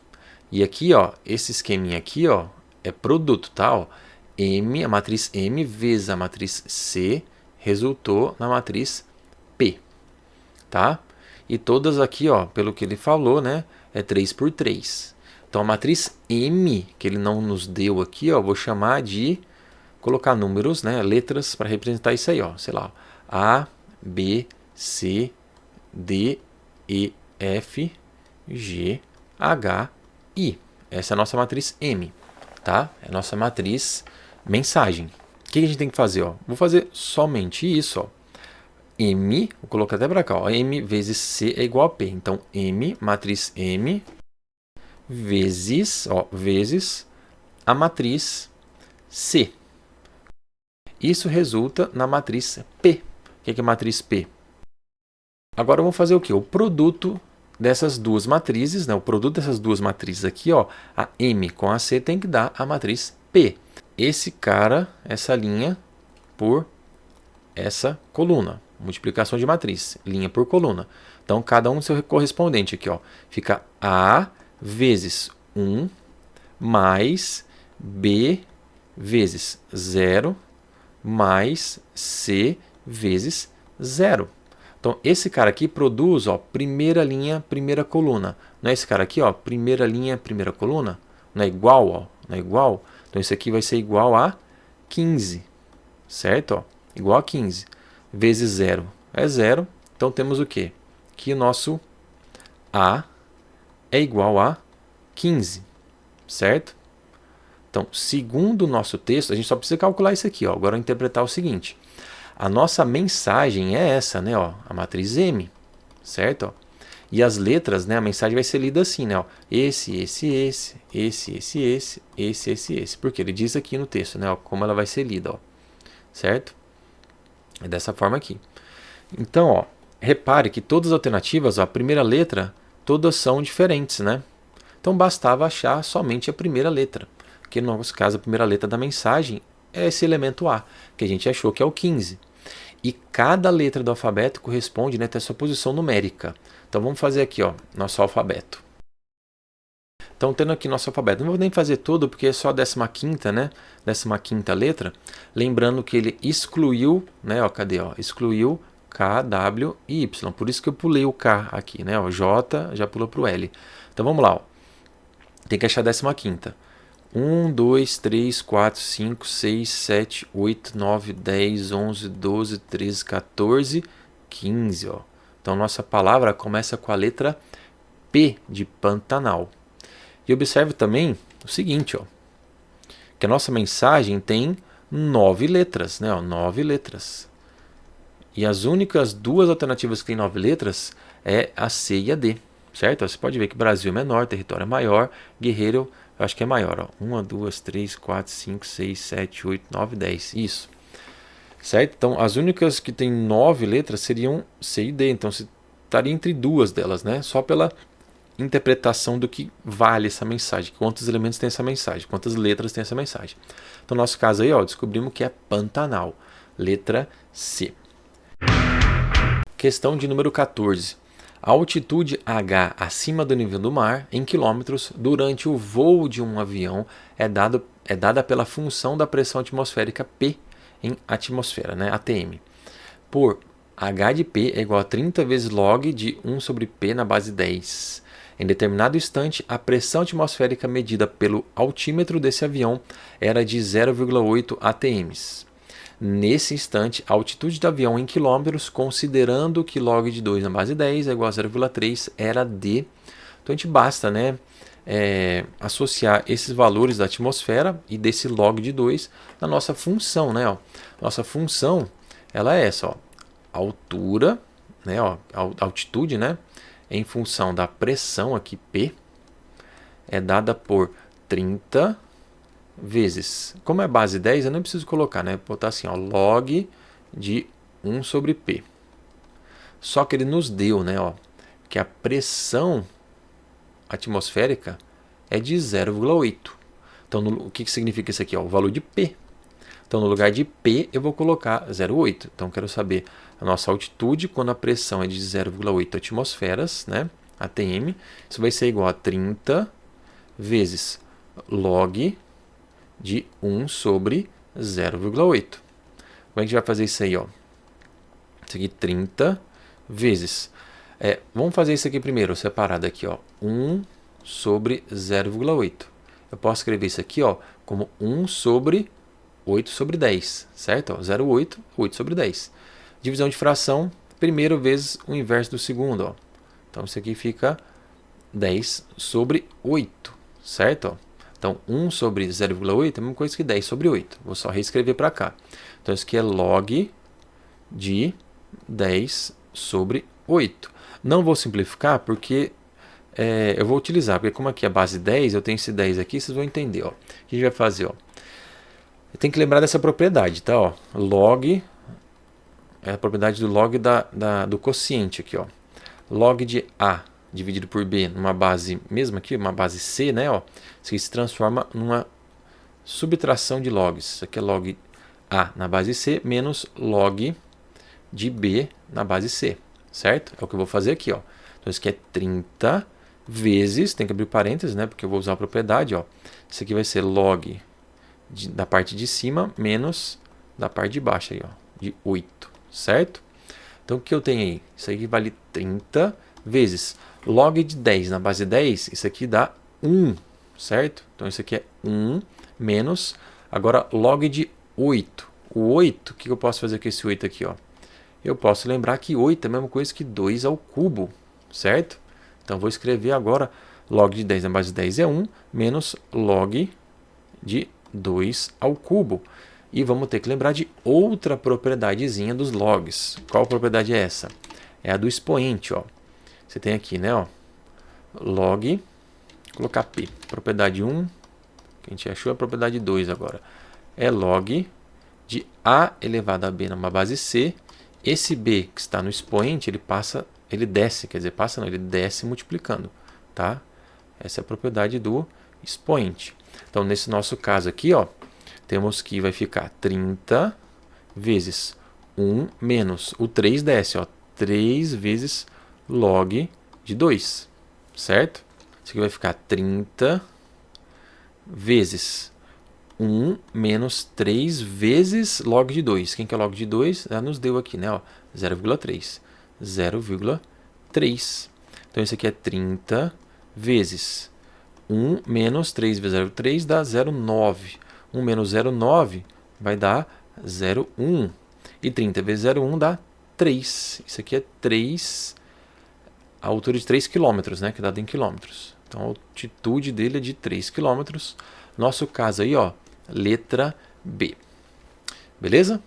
E aqui, ó, esse esqueminha aqui, ó, é produto, tá? Ó, M, a matriz M vezes a matriz C resultou na matriz P. Tá? E todas aqui, ó, pelo que ele falou, né, é 3 por 3. Então a matriz M, que ele não nos deu aqui, ó, vou chamar de, colocar números, né, letras para representar isso aí, ó, sei lá, A, B, C, D, E, F, G, H, I. Essa é a nossa matriz M, tá? É a nossa matriz mensagem. O que a gente tem que fazer, ó? Vou fazer somente isso, ó. M, vou colocar até para cá, ó, M vezes C é igual a P. Então, M, matriz M, vezes a matriz C. Isso resulta na matriz P. O que é a matriz P? Agora vamos fazer o quê? O produto dessas duas matrizes, né? O produto dessas duas matrizes aqui, ó, a M com a C tem que dar a matriz P. Esse cara, essa linha por essa coluna. Multiplicação de matriz, linha por coluna. Então, cada um seu correspondente aqui, ó, fica A vezes 1 mais B vezes 0 mais C vezes 0. Então, esse cara aqui produz, ó, primeira linha, primeira coluna. Não é esse cara aqui, ó, primeira linha, primeira coluna? Não é igual, ó, não é igual? Então, isso aqui vai ser igual a 15, certo? Ó, igual a 15. Vezes 0 é 0. Então, temos o quê? Que o nosso A é igual a 15, certo? Então, segundo o nosso texto, a gente só precisa calcular isso aqui, ó. Agora, interpretar o seguinte. A nossa mensagem é essa, né? Ó, a matriz M, certo? Ó. E as letras, né? A mensagem vai ser lida assim, né? Ó, esse. Porque ele diz aqui no texto, né? Ó, como ela vai ser lida, ó, certo? É dessa forma aqui. Então, ó, repare que todas as alternativas, ó, a primeira letra, todas são diferentes, né? Então, bastava achar somente a primeira letra. Que no nosso caso, a primeira letra da mensagem é esse elemento A, que a gente achou que é o 15. E cada letra do alfabeto corresponde, né, a sua posição numérica. Então, vamos fazer aqui, ó, nosso alfabeto. Então, tendo aqui nosso alfabeto, não vou nem fazer todo, porque é só a 15ª, né? 15ª letra. Lembrando que ele excluiu, né? Ó, cadê? Ó, excluiu K, W e Y. Por isso que eu pulei o K aqui, né? Ó, J já pulou para o L. Então, vamos lá. Ó. Tem que achar a 15ª. 1, 2, 3, 4, 5, 6, 7, 8, 9, 10, 11, 12, 13, 14, 15. Ó. Então, nossa palavra começa com a letra P de Pantanal. E observe também o seguinte, ó, que a nossa mensagem tem 9 letras, né? Ó, 9 letras. E as únicas duas alternativas que tem 9 letras é a C e a D, certo? Você pode ver que Brasil é menor, território é maior, Guerreiro eu acho que é maior. 1, 2, 3, 4, 5, 6, 7, 8, 9, 10. Isso. Certo? Então, as únicas que tem 9 letras seriam C e D. Então, você estaria entre duas delas, né? Só pela interpretação do que vale essa mensagem. Quantos elementos tem essa mensagem? Quantas letras tem essa mensagem? Então, no nosso caso aí, ó, descobrimos que é Pantanal. Letra C. Questão de número 14. A altitude H acima do nível do mar, em quilômetros, durante o voo de um avião é dada pela função da pressão atmosférica P em atmosfera, né, ATM. Por H de P é igual a 30 vezes log de 1 sobre P na base 10. Em determinado instante, a pressão atmosférica medida pelo altímetro desse avião era de 0,8 atms. Nesse instante, a altitude do avião em quilômetros, considerando que log de 2 na base 10 é igual a 0,3, era D. Então, a gente basta, né, associar esses valores da atmosfera e desse log de 2 na nossa função. Né, ó. Nossa função ela é essa, ó, altura, né, ó, altitude, né, em função da pressão aqui, P, é dada por 30 vezes, como é base 10, eu não preciso colocar, né? Botar assim, ó, log de 1 sobre P. Só que ele nos deu, né, ó, que a pressão atmosférica é de 0,8. Então, o que significa isso aqui? Ó, o valor de P. Então, no lugar de P, eu vou colocar 0,8. Então, quero saber a nossa altitude quando a pressão é de 0,8 atmosferas, né, ATM. Isso vai ser igual a 30 vezes log de 1 sobre 0,8. Como é que a gente vai fazer isso aí? Ó? Isso aqui 30 vezes. Vamos fazer isso aqui primeiro, separado aqui. Ó, 1 sobre 0,8. Eu posso escrever isso aqui, ó, como 1 sobre 8 sobre 10. Certo? 0,8, 8 sobre 10. Divisão de fração, primeiro vezes o inverso do segundo. Ó. Então isso aqui fica 10 sobre 8. Certo? Ó. Então, 1 sobre 0,8 é a mesma coisa que 10 sobre 8. Vou só reescrever para cá. Então, isso aqui é log de 10 sobre 8. Não vou simplificar porque eu vou utilizar. Porque como aqui é base 10, eu tenho esse 10 aqui, vocês vão entender. Ó. O que a gente vai fazer? Ó? Tem que lembrar dessa propriedade. Tá? Ó. Log é a propriedade do log do quociente. Aqui, ó. Log de A dividido por B numa base, mesmo aqui, uma base C, né, ó, isso aqui se transforma numa subtração de logs. Isso aqui é log A na base C menos log de B na base C, certo? É o que eu vou fazer aqui, ó. Então, isso aqui é 30 vezes, tem que abrir parênteses, né, porque eu vou usar a propriedade, ó. Isso aqui vai ser log da parte de cima menos da parte de baixo, aí, ó, de 8, certo? Então, o que eu tenho aí? Isso aqui vale 30 vezes log de 10 na base 10, isso aqui dá 1, certo? Então, isso aqui é 1 menos, agora, log de 8. O 8, o que eu posso fazer com esse 8 aqui? Ó? Eu posso lembrar que 8 é a mesma coisa que 2 ao cubo, certo? Então, vou escrever agora, log de 10 na base 10 é 1, menos log de 2 ao cubo. E vamos ter que lembrar de outra propriedadezinha dos logs. Qual propriedade é essa? É a do expoente, ó. Você tem aqui, né, ó, log, vou colocar P, propriedade 1, que a gente achou a propriedade 2 agora, é log de A elevado a B numa base C, esse B que está no expoente, ele desce, quer dizer, passa não, ele desce multiplicando, tá? Essa é a propriedade do expoente. Então, nesse nosso caso aqui, ó, temos que vai ficar 30 vezes 1 menos, o 3 desce, ó, 3 vezes log de 2, certo? Isso aqui vai ficar 30 vezes 1 menos 3 vezes log de 2. Quem que é log de 2? Já nos deu aqui, né? 0,3. 0,3. Então, isso aqui é 30 vezes 1 menos 3 vezes 0,3 dá 0,9. 1 menos 0,9 vai dar 0,1. E 30 vezes 0,1 dá 3. Isso aqui é 3, a altura de 3 km, né? Que é dado em quilômetros. Então a altitude dele é de 3 km. Nosso caso aí, ó, letra B. Beleza?